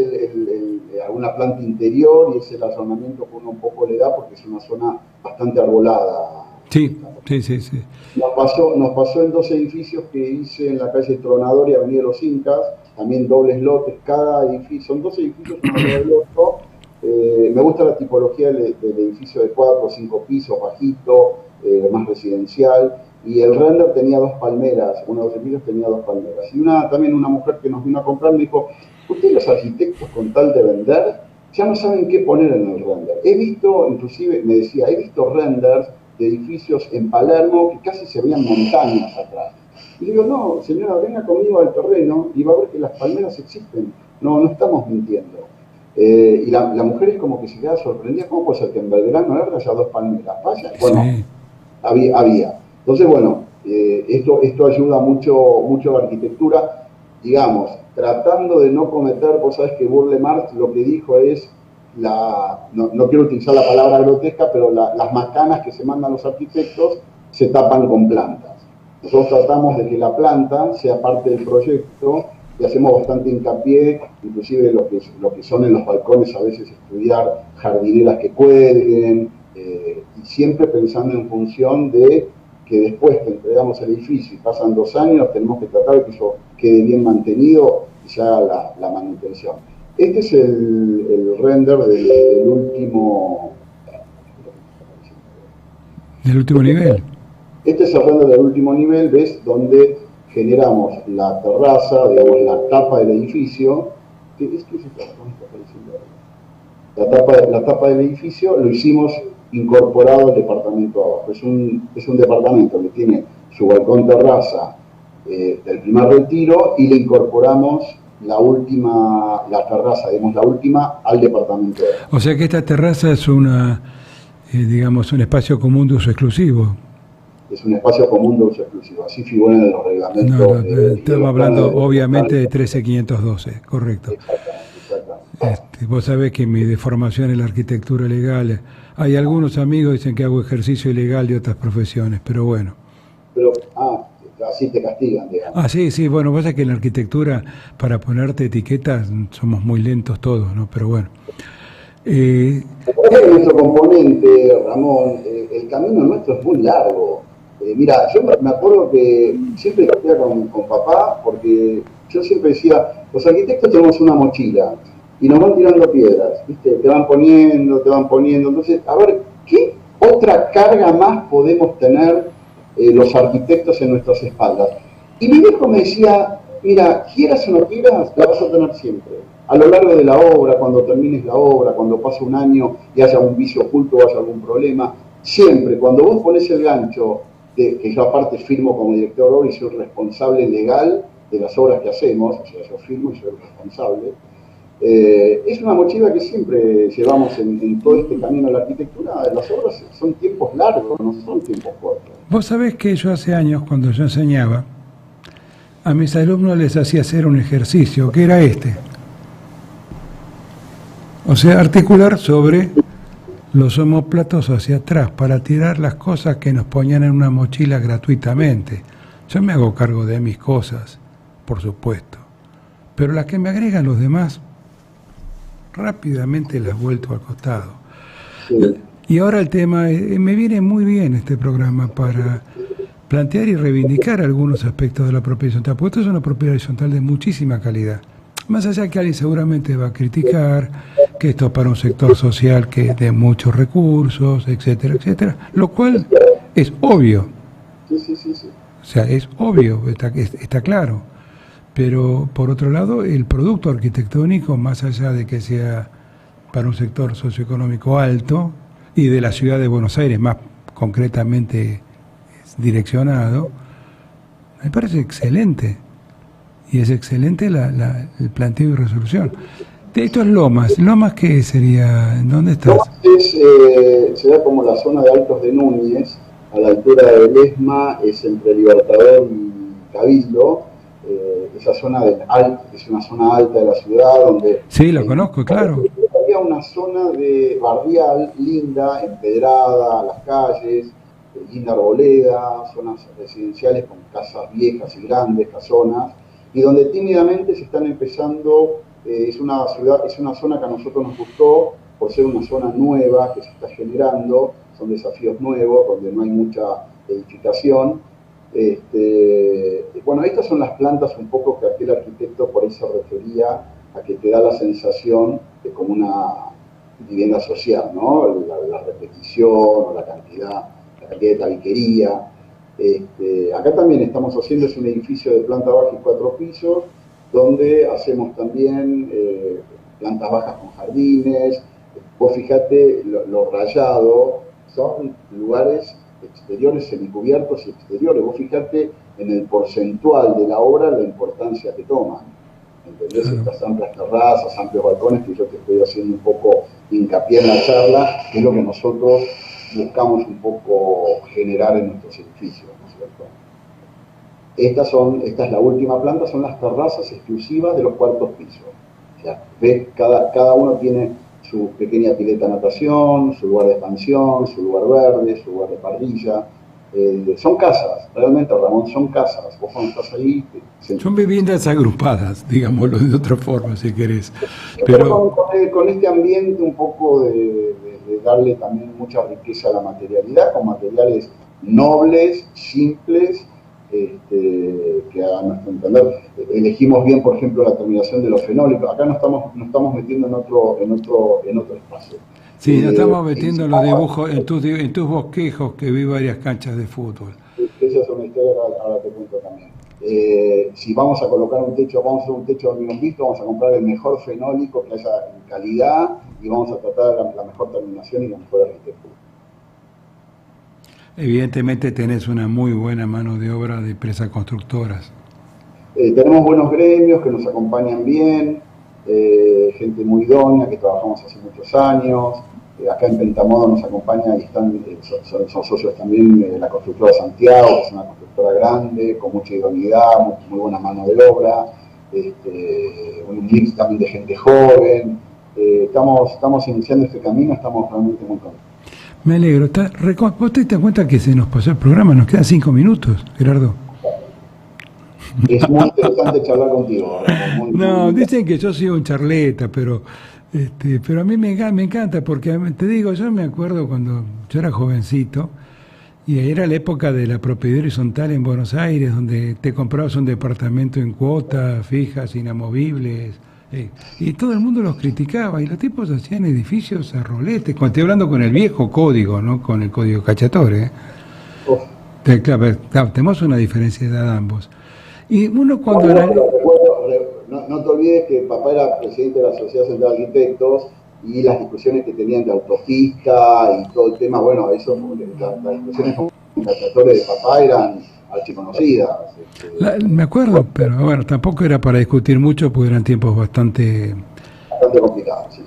alguna planta interior y es el allanamiento que uno un poco le da porque es una zona bastante arbolada. Sí, sí, sí, sí. Nos pasó en dos edificios que hice en la calle Tronador y Avenida Los Incas, también dobles lotes, cada edificio, son dos edificios uno al lado del otro. Me gusta la tipología del edificio de 4 o 5 pisos, bajito, más residencial, y el render tenía dos palmeras, uno de los edificios tenía dos palmeras. Y también una mujer que nos vino a comprar me dijo, ustedes los arquitectos con tal de vender, ya no saben qué poner en el render. He visto, inclusive me decía, he visto renders de edificios en Palermo que casi se veían montañas atrás. Y digo, no, señora, venga conmigo al terreno y va a ver que las palmeras existen. No estamos mintiendo. Y la mujer es como que se queda sorprendida, ¿cómo puede ser que en Belgrano haya dos palmeras? Vaya, bueno, Sí. había. Entonces, bueno, esto ayuda mucho a la arquitectura, digamos, tratando de no cometer, vos sabés que Burle Marx lo que dijo es, no quiero utilizar la palabra grotesca, pero las macanas que se mandan los arquitectos se tapan con plantas. Nosotros tratamos de que la planta sea parte del proyecto y hacemos bastante hincapié, inclusive lo que son en los balcones a veces estudiar jardineras que cuelguen, y siempre pensando en función de que después que entregamos el edificio y pasan 2 años, tenemos que tratar de que eso quede bien mantenido y se haga la manutención. Este es el render del último... Del último nivel. Este es el render del último nivel, ¿ves? Donde generamos la terraza, digamos, la tapa del edificio. La tapa del edificio lo hicimos incorporado al departamento abajo. Es un departamento que tiene su balcón terraza del primer retiro y le incorporamos la terraza, digamos, la última al departamento de abajo. O sea que esta terraza es digamos, un espacio común de uso exclusivo. Es un espacio común de uso exclusivo, así figura en los reglamentos. Estamos hablando obviamente de 13512, correcto. Exactamente. Vos sabés que mi deformación en la arquitectura legal, hay algunos amigos que dicen que hago ejercicio ilegal de otras profesiones, pero bueno. Pero, así te castigan, digamos. Sí, bueno, vos sabés que en la arquitectura, para ponerte etiquetas, somos muy lentos todos, ¿no? Pero bueno. Nuestro componente, Ramón, el camino nuestro es muy largo. Mira, yo me acuerdo que siempre discutía con papá, porque yo siempre decía, los arquitectos tenemos una mochila y nos van tirando piedras, ¿viste? Te van poniendo. Entonces, a ver, ¿qué otra carga más podemos tener los arquitectos en nuestras espaldas? Y mi viejo me decía, mira, quieras o no quieras, la vas a tener siempre. A lo largo de la obra, cuando termines la obra, cuando pase un año y haya un vicio oculto o haya algún problema, siempre, cuando vos pones el gancho, que yo aparte firmo como director de obra y soy responsable legal de las obras que hacemos, o sea, yo firmo y soy responsable, es una mochila que siempre llevamos en todo este camino de la arquitectura. Las obras son tiempos largos, no son tiempos cortos. Vos sabés que yo hace años, cuando yo enseñaba, a mis alumnos les hacía hacer un ejercicio, que era este. O sea, articular sobre los omóplatos hacia atrás para tirar las cosas que nos ponían en una mochila gratuitamente. Yo me hago cargo de mis cosas, por supuesto, pero las que me agregan los demás, rápidamente las vuelto al costado. Sí. Y ahora el tema, me viene muy bien este programa para plantear y reivindicar algunos aspectos de la propiedad horizontal, porque esto es una propiedad horizontal de muchísima calidad. Más allá que alguien seguramente va a criticar que esto es para un sector social que de muchos recursos, etcétera, etcétera, lo cual es obvio. Sí. O sea, es obvio, está claro. Pero, por otro lado, el producto arquitectónico, más allá de que sea para un sector socioeconómico alto, y de la ciudad de Buenos Aires más concretamente direccionado, me parece excelente. Y es excelente el planteo y resolución. Esto es Lomas. ¿Lomas qué sería? ¿Dónde estás? Lomas sería como la zona de Altos de Núñez, a la altura de Lesma, es entre Libertador y Cabildo. Esa zona es una zona alta de la ciudad donde... Sí, la conozco, claro. Había era una zona de barrial linda, empedrada, las calles, linda arboleda, zonas residenciales con casas viejas y grandes, casonas, y donde tímidamente se están empezando, es una zona que a nosotros nos gustó por ser una zona nueva que se está generando, son desafíos nuevos, donde no hay mucha edificación. Bueno, estas son las plantas un poco que aquel arquitecto por ahí se refería a que te da la sensación de como una vivienda social, ¿no? La repetición o la cantidad de tabiquería. Acá también estamos haciendo, es un edificio de planta baja y 4 pisos, donde hacemos también plantas bajas con jardines. Vos fijate lo rayado, son lugares exteriores, semicubiertos y exteriores. Vos fijate en el porcentual de la obra la importancia que toman. ¿Entendés? Estas amplias terrazas, amplios balcones, que yo te estoy haciendo un poco hincapié en la charla, que es lo que nosotros buscamos un poco generar en nuestros edificios, ¿no es cierto? Esta es la última planta, son las terrazas exclusivas de los cuartos pisos. O sea, ¿ves? Cada uno tiene su pequeña pileta de natación, su lugar de expansión, su lugar verde, su lugar de parrilla. Son casas, realmente, Ramón, son casas. Vos cuando estás ahí... Son viviendas agrupadas, digámoslo de otra forma, si querés. Pero con este ambiente un poco de darle también mucha riqueza a la materialidad, con materiales nobles, simples, que a nuestro entender elegimos bien, por ejemplo, la terminación de los fenólicos. Acá no estamos metiendo en otro espacio. Sí, nos estamos metiendo en los dibujos, en tus bosquejos, que vi varias canchas de fútbol. Esa es una historia que ahora te cuento también. Si vamos a colocar un techo, vamos a hacer un techo de hormigón visto, vamos a comprar el mejor fenólico que haya en calidad y vamos a tratar la mejor terminación y la mejor arquitectura. Evidentemente tenés una muy buena mano de obra de empresas constructoras. Tenemos buenos gremios que nos acompañan bien, gente muy idónea que trabajamos hace muchos años. Acá en Pentamodo nos acompaña y son socios también la constructora Santiago, que es una constructora grande, con mucha idoneidad, muy buena mano de obra, un mix también de gente joven. Estamos iniciando este camino, estamos realmente muy contentos. Me alegro. ¿Vos te das cuenta que se nos pasó el programa? Nos quedan 5 minutos, Gerardo. Es muy interesante charlar contigo. No, dicen que yo soy un charleta, pero a mí me encanta porque, te digo, yo me acuerdo cuando yo era jovencito y era la época de la propiedad horizontal en Buenos Aires, donde te comprabas un departamento en cuotas fijas, inamovibles, y todo el mundo los criticaba y los tipos hacían edificios a rolete. Cuando estoy hablando con el viejo código, no con el código Cacciatore. Claro, tenemos una diferencia de edad ambos. Y uno cuando... No te olvides que papá era presidente de la Sociedad Central de Arquitectos y las discusiones que tenían de autopista y todo el tema, bueno, eso, las discusiones con Cacciatore de papá eran archiconocidas. Me acuerdo, pero bueno, tampoco era para discutir mucho porque eran tiempos bastante complicados. Sí.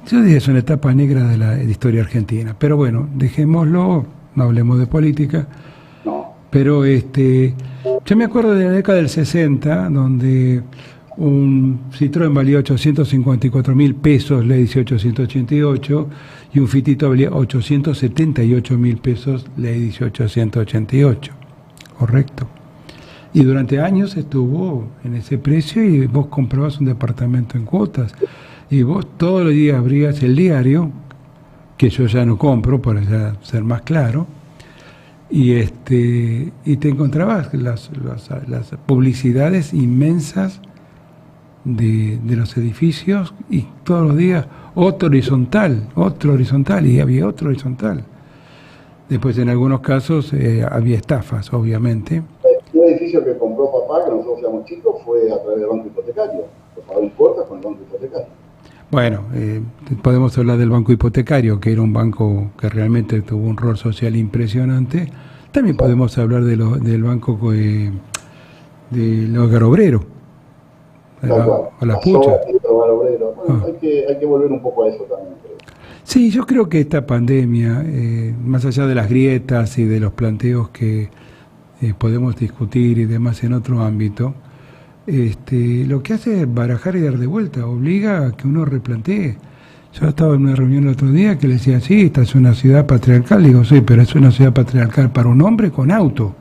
Yo diría que es una etapa negra de la historia argentina, pero bueno, dejémoslo, no hablemos de política. No. Pero yo me acuerdo de la década del 60, donde un Citroën valía 854.000 pesos, ley 18188, y un Fitito valía 878.000 pesos, ley 18188. Correcto. Y durante años estuvo en ese precio y vos comprabas un departamento en cuotas. Y vos todos los días abrías el diario, que yo ya no compro, para ya ser más claro, y te encontrabas las publicidades inmensas de los edificios, y todos los días otro horizontal, y había otro horizontal. Después en algunos casos había estafas, obviamente. Un edificio que compró papá, que nosotros éramos chicos, fue a través del banco hipotecario. Lo pagó en cuotas con el banco hipotecario. Bueno, podemos hablar del banco hipotecario, que era un banco que realmente tuvo un rol social impresionante. También podemos hablar del banco de los garobreros, o las puchas. Bueno, hay que volver un poco a eso también, creo. Sí, yo creo que esta pandemia, más allá de las grietas y de los planteos que podemos discutir y demás en otro ámbito, lo que hace es barajar y dar de vuelta, obliga a que uno replantee. Yo estaba en una reunión el otro día que le decía, sí, esta es una ciudad patriarcal. Digo, sí, pero es una ciudad patriarcal para un hombre con auto.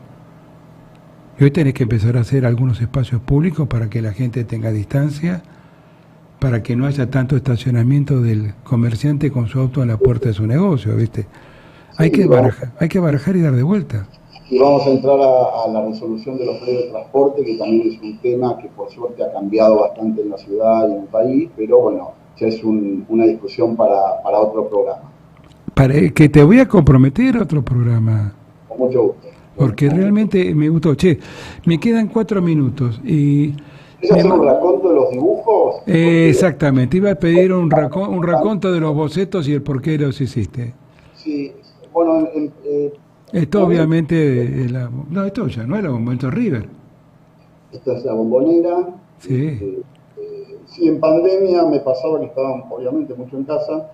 Y hoy tenés que empezar a hacer algunos espacios públicos para que la gente tenga distancia, para que no haya tanto estacionamiento del comerciante con su auto en la puerta de su negocio, ¿viste? Sí, Hay que barajar y dar de vuelta. Y vamos a entrar a la resolución de los medios de transporte, que también es un tema que por suerte ha cambiado bastante en la ciudad y en el país, pero bueno, ya es una discusión para otro programa. Que te voy a comprometer a otro programa. Con mucho gusto. Porque realmente me gustó. Che, me quedan 4 minutos y... ¿Quieres hacer un raconto de los dibujos? Exactamente, iba a pedir un raconto de los bocetos y el por qué los hiciste. Sí, bueno... esto obviamente... no, esto ya no es la Momento River. Esta es la Bombonera. Sí. Sí, en pandemia me pasaba que estaba obviamente mucho en casa.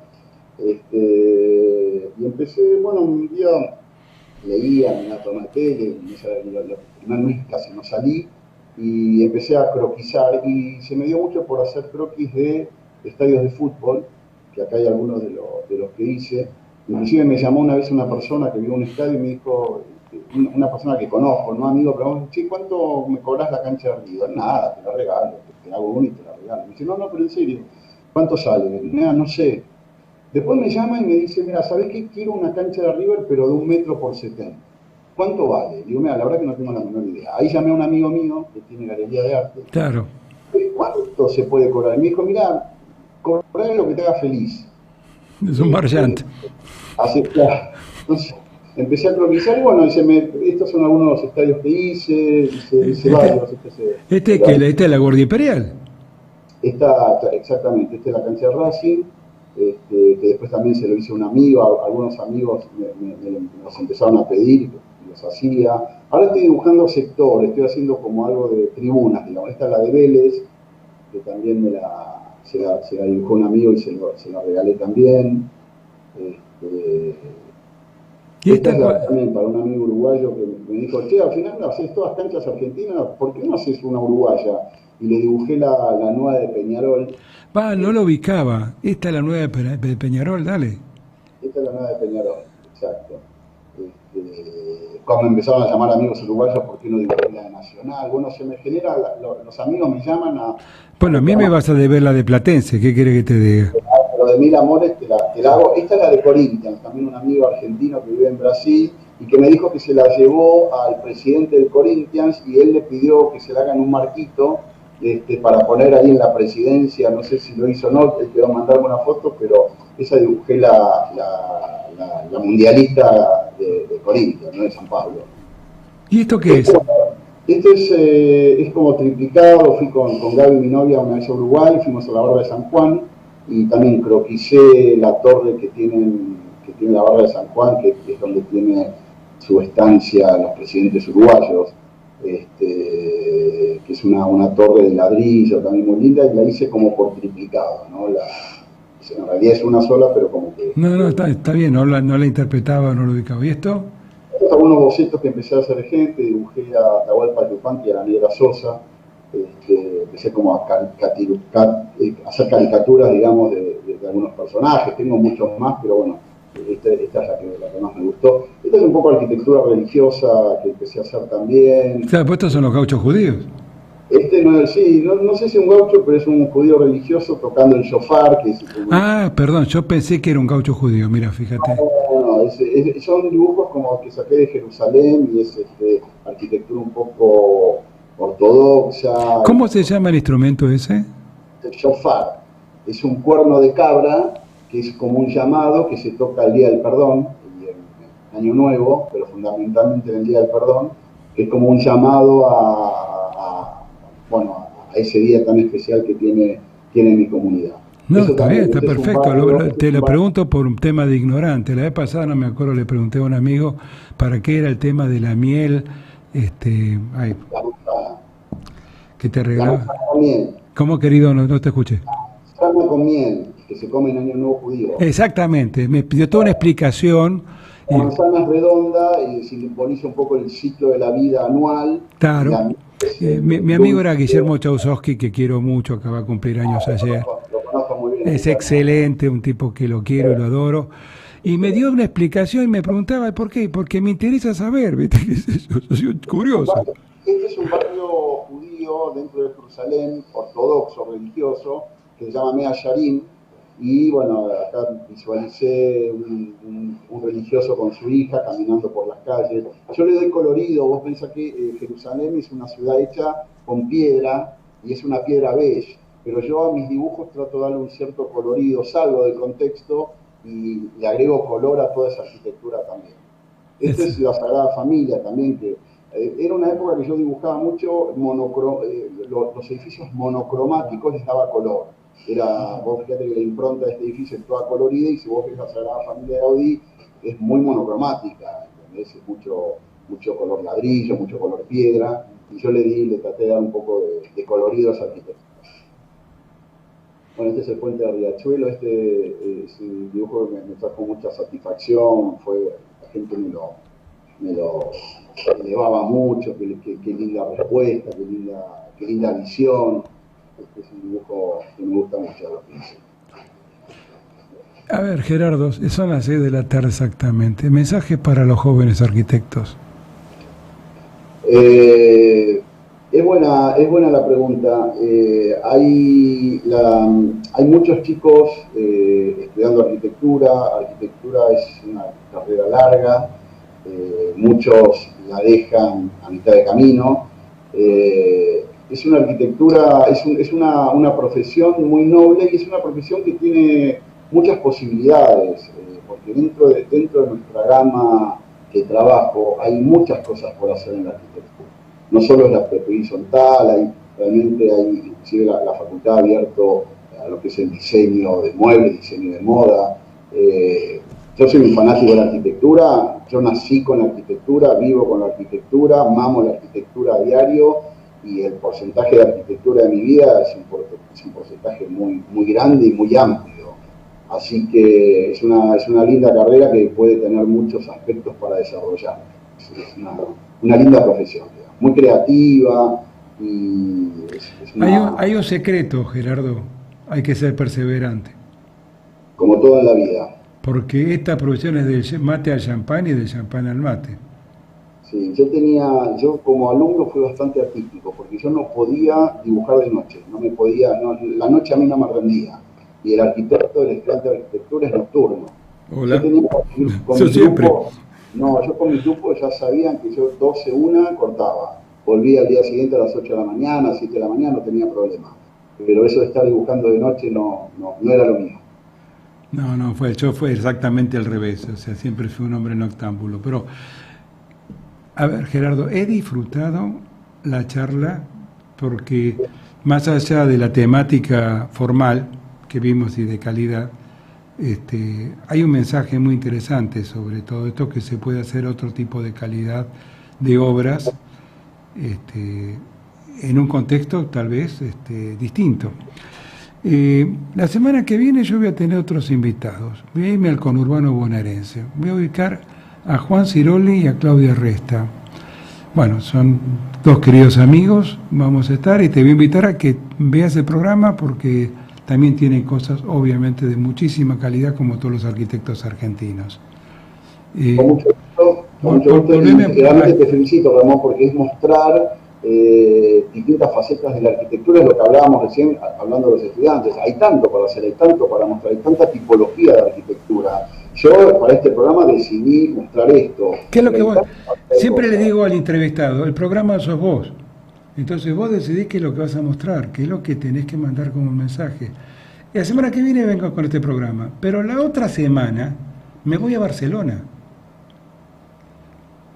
Y empecé, bueno, un día leía, miraba toda la tele, el primer mes casi no salí, y empecé a croquisar, y se me dio mucho por hacer croquis de estadios de fútbol, que acá hay algunos de los que hice. Inclusive me llamó una vez una persona que vio un estadio y me dijo, una persona que conozco, no amigo, pero che, ¿cuánto me cobras la cancha de arriba? Nada, te la regalo, te la hago uno y te la regalo. Me dice, no, pero en serio, ¿cuánto sale? Mira, no sé. Después me llama y me dice, mira, ¿sabés qué? Quiero una cancha de River, pero de 1 metro por 70. ¿Cuánto vale? Digo, mira, la verdad que no tengo la menor idea. Ahí llamé a un amigo mío que tiene galería de arte. Claro. ¿Cuánto se puede cobrar? Y me dijo, mira, cobrar lo que te haga feliz. Es un marchante. Así, claro. Entonces, empecé a croquisar y bueno, estos son algunos de los estadios que hice varios. Esta es la Guardia Imperial. Exactamente, esta es la cancha de Racing. Que después también se lo hice a un amigo, algunos amigos me los empezaron a pedir y los hacía. Ahora estoy dibujando sectores, estoy haciendo como algo de tribunas, digamos. Esta es la de Vélez, que también se la dibujó un amigo y se la regalé también. ¿Y esta es también para un amigo uruguayo que me dijo, che, al final no haces todas canchas argentinas, ¿por qué no haces una uruguaya? Y le dibujé la nueva de Peñarol. No lo ubicaba. Esta es la nueva de Peñarol, dale. Esta es la nueva de Peñarol, exacto. Cuando me empezaron a llamar amigos uruguayos, ¿por qué no dibujé la de Nacional? Bueno, se me genera, los amigos me llaman a... Bueno, a mí me vas a deber la de Platense, ¿qué querés que te diga? Lo de Mil Amores te la hago. Esta es la de Corinthians, también un amigo argentino que vive en Brasil y que me dijo que se la llevó al presidente del Corinthians y él le pidió que se la hagan un marquito para poner ahí en la presidencia, no sé si lo hizo o no, él quedó mandarme una foto, pero esa dibujé la mundialista de Corinthians, no de San Pablo. ¿Y esto qué es? Este es como triplicado. Fui con Gaby, mi novia, una vez a Uruguay, fuimos a la Barra de San Juan y también croquisé la torre que tiene la Barra de San Juan, que es donde tiene su estancia los presidentes uruguayos. Que es una torre de ladrillo también muy linda, y la hice como por triplicado, ¿no? En realidad es una sola, pero como que... No, está bien, no la interpretaba, no lo ubicaba. ¿Y esto? Estos algunos bocetos que empecé a hacer gente, dibujé a Atahualpa Yupanqui y a la Negra Sosa, empecé como a hacer caricaturas, digamos, de algunos personajes, tengo muchos más, pero bueno, esta es la que más me gustó. Esta es un poco arquitectura religiosa que empecé a hacer también. Claro, pues estos son los gauchos judíos. No sé si es un gaucho, pero es un judío religioso tocando el shofar. Perdón, yo pensé que era un gaucho judío, mira, fíjate. No, son dibujos como que saqué de Jerusalén y es arquitectura un poco ortodoxa. ¿Cómo se llama el instrumento ese? El shofar. Es un cuerno de cabra que es como un llamado que se toca el Día del Perdón y el Año Nuevo, pero fundamentalmente en el Día del Perdón, que es como un llamado a ese día tan especial que tiene mi comunidad. No, está bien, está perfecto. Te lo pregunto por un tema de ignorante. La vez pasada, no me acuerdo, le pregunté a un amigo para qué era el tema de la miel, que te regalaba. ¿Cómo, querido? No te escuché. Carne con miel, que se come en Año Nuevo judío. Exactamente, me pidió toda una explicación. La manzana es redonda y simboliza un poco el ciclo de la vida anual. Claro. Mi amigo era Guillermo Chausowski, que quiero mucho, acaba de cumplir años ayer. Lo conozco muy bien. Es excelente, un tipo que lo quiero y lo adoro. Y me dio una explicación y me preguntaba por qué, porque me interesa saber, ¿viste? Yo soy curioso. Este es un barrio judío dentro de Jerusalén, ortodoxo, religioso, que se llama Mea Yarim, y bueno, acá visualicé un religioso con su hija caminando por las calles. Yo le doy colorido, vos pensás que Jerusalén es una ciudad hecha con piedra, y es una piedra beige, pero yo a mis dibujos trato de darle un cierto colorido, salgo del contexto, y le agrego color a toda esa arquitectura también. Esta es la Sagrada Familia también, que era una época que yo dibujaba mucho los edificios monocromáticos, les daba color. Vos fíjate que la impronta de este edificio es toda colorida, y si vos ves la Sagrada Familia de Gaudí, es muy monocromática, ¿entendés? Es mucho color ladrillo, mucho color piedra, y yo le traté de dar un poco de colorido a esa arquitectura. Bueno, este es el puente de Riachuelo, este es un dibujo que me trajo mucha satisfacción, la gente me lo elevaba mucho, qué linda respuesta, qué linda visión. Este es un dibujo que me gusta mucho. A ver, Gerardo, son las 6 de la tarde exactamente. Mensajes para los jóvenes arquitectos. Es buena la pregunta. Hay muchos chicos estudiando arquitectura. Arquitectura es una carrera larga. Muchos la dejan a mitad de camino. Es una arquitectura, es una profesión muy noble, y es una profesión que tiene muchas posibilidades, porque dentro de nuestra gama de trabajo hay muchas cosas por hacer en la arquitectura. No solo es la PPI horizontal, inclusive la facultad ha abierto a lo que es el diseño de muebles, diseño de moda. Yo soy un fanático de la arquitectura, yo nací con la arquitectura, vivo con la arquitectura, mamo la arquitectura a diario, y el porcentaje de arquitectura de mi vida es un porcentaje muy grande y muy amplio. Así que es una linda carrera que puede tener muchos aspectos para desarrollar. Es una linda profesión, digamos, muy creativa, y Hay un secreto, Gerardo, hay que ser perseverante. Como todo en la vida. Porque esta profesión es del mate al champán y del champán al mate. Sí, yo como alumno fui bastante artístico, porque yo no podía dibujar de noche, la noche a mí no me rendía, y el estudiante de arquitectura es nocturno. Hola. Yo tenía con Yo siempre. yo con mis grupos ya sabían que yo 12:01 cortaba, volvía al día siguiente a las 8 de la mañana, 7 de la mañana, no tenía problema, pero eso de estar dibujando de noche no era lo mío. No, yo fue exactamente al revés, o sea, siempre fui un hombre noctámbulo, pero... A ver, Gerardo, he disfrutado la charla porque más allá de la temática formal que vimos y de calidad, hay un mensaje muy interesante sobre todo esto, que se puede hacer otro tipo de calidad de obras en un contexto tal vez distinto. La semana que viene yo voy a tener otros invitados. Voy a irme al conurbano bonaerense. Voy a ubicar a Juan Ciroli y a Claudia Resta. Bueno, son dos queridos amigos, vamos a estar, y te voy a invitar a que veas el programa porque también tiene cosas obviamente de muchísima calidad, como todos los arquitectos argentinos. Con mucho gusto, y realmente te felicito, Ramón, porque es mostrar distintas facetas de la arquitectura, es lo que hablábamos recién hablando de los estudiantes. Hay tanto para hacer, hay tanto para mostrar, hay tanta tipología de arquitectura. Yo para este programa decidí mostrar esto. ¿Qué es lo que vos? Siempre le digo al entrevistado, el programa sos vos. Entonces vos decidís qué es lo que vas a mostrar, qué es lo que tenés que mandar como mensaje. Y la semana que viene vengo con este programa, pero la otra semana me voy a Barcelona.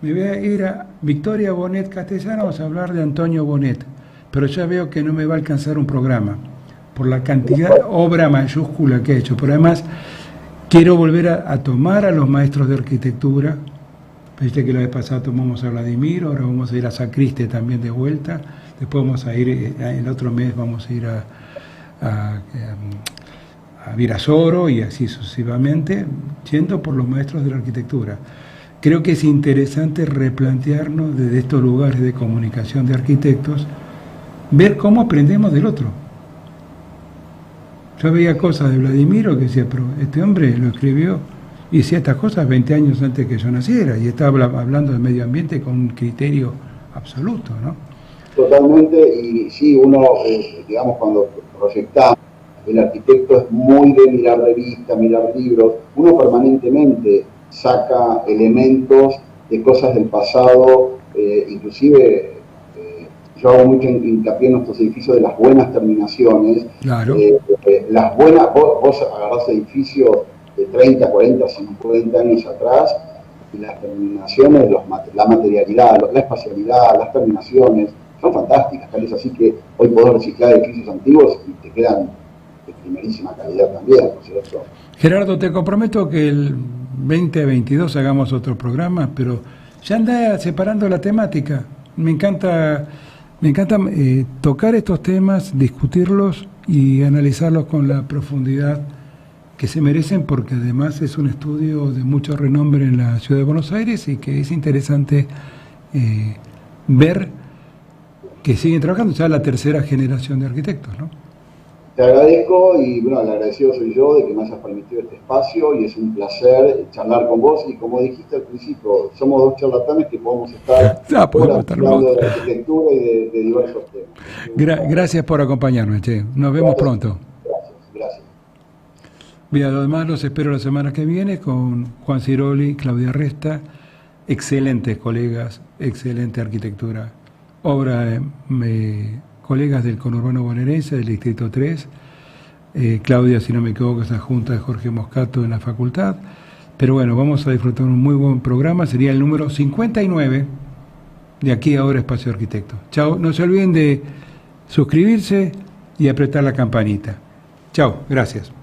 Me voy a ir a Victoria Bonet Castellana, vamos a hablar de Antonio Bonet, pero ya veo que no me va a alcanzar un programa por la cantidad de obra mayúscula que he hecho. Pero además quiero volver a tomar a los maestros de arquitectura. Viste que la vez pasada tomamos a Vladimir, ahora vamos a ir a Sacriste también de vuelta, después vamos a ir, el otro mes vamos a ir a Virasoro, y así sucesivamente, yendo por los maestros de la arquitectura. Creo que es interesante replantearnos desde estos lugares de comunicación de arquitectos, ver cómo aprendemos del otro. Yo veía cosas de Vladimiro que decía, pero este hombre lo escribió y decía estas cosas 20 años antes que yo naciera, y estaba hablando de medio ambiente con un criterio absoluto, ¿no? Totalmente, y sí, uno, digamos, cuando proyectamos, el arquitecto es muy de mirar revistas, mirar libros, uno permanentemente saca elementos de cosas del pasado, inclusive yo hago mucho hincapié en nuestros edificios de las buenas terminaciones. Claro. Las buenas, vos agarrás edificios de 30, 40, 50 años atrás, y las terminaciones, la materialidad, la espacialidad, las terminaciones, son fantásticas, Carlos, así que hoy podés reciclar edificios antiguos y te quedan de primerísima calidad también, ¿no es cierto? Gerardo, te comprometo que el 2022 hagamos otro programa, pero ya anda separando la temática. Me encanta tocar estos temas, discutirlos y analizarlos con la profundidad que se merecen, porque además es un estudio de mucho renombre en la ciudad de Buenos Aires y que es interesante ver que siguen trabajando, ya la tercera generación de arquitectos, ¿no? Te agradezco y bueno, el agradecido soy yo de que me hayas permitido este espacio y es un placer charlar con vos y como dijiste al principio, somos dos charlatanes que podemos estar hablando de arquitectura y de diversos temas. Gracias por acompañarme, che. Nos vemos pronto. Gracias. Bien, lo demás los espero la semana que viene con Juan Ciroli, Claudia Resta, excelentes colegas, excelente arquitectura, obra de colegas del conurbano bonaerense, del Distrito 3, Claudia, si no me equivoco, es adjunta de Jorge Moscato en la facultad, pero bueno, vamos a disfrutar un muy buen programa, sería el número 59 de Aquí Ahora Espacio Arquitecto. Chao, no se olviden de suscribirse y apretar la campanita. Chao, gracias.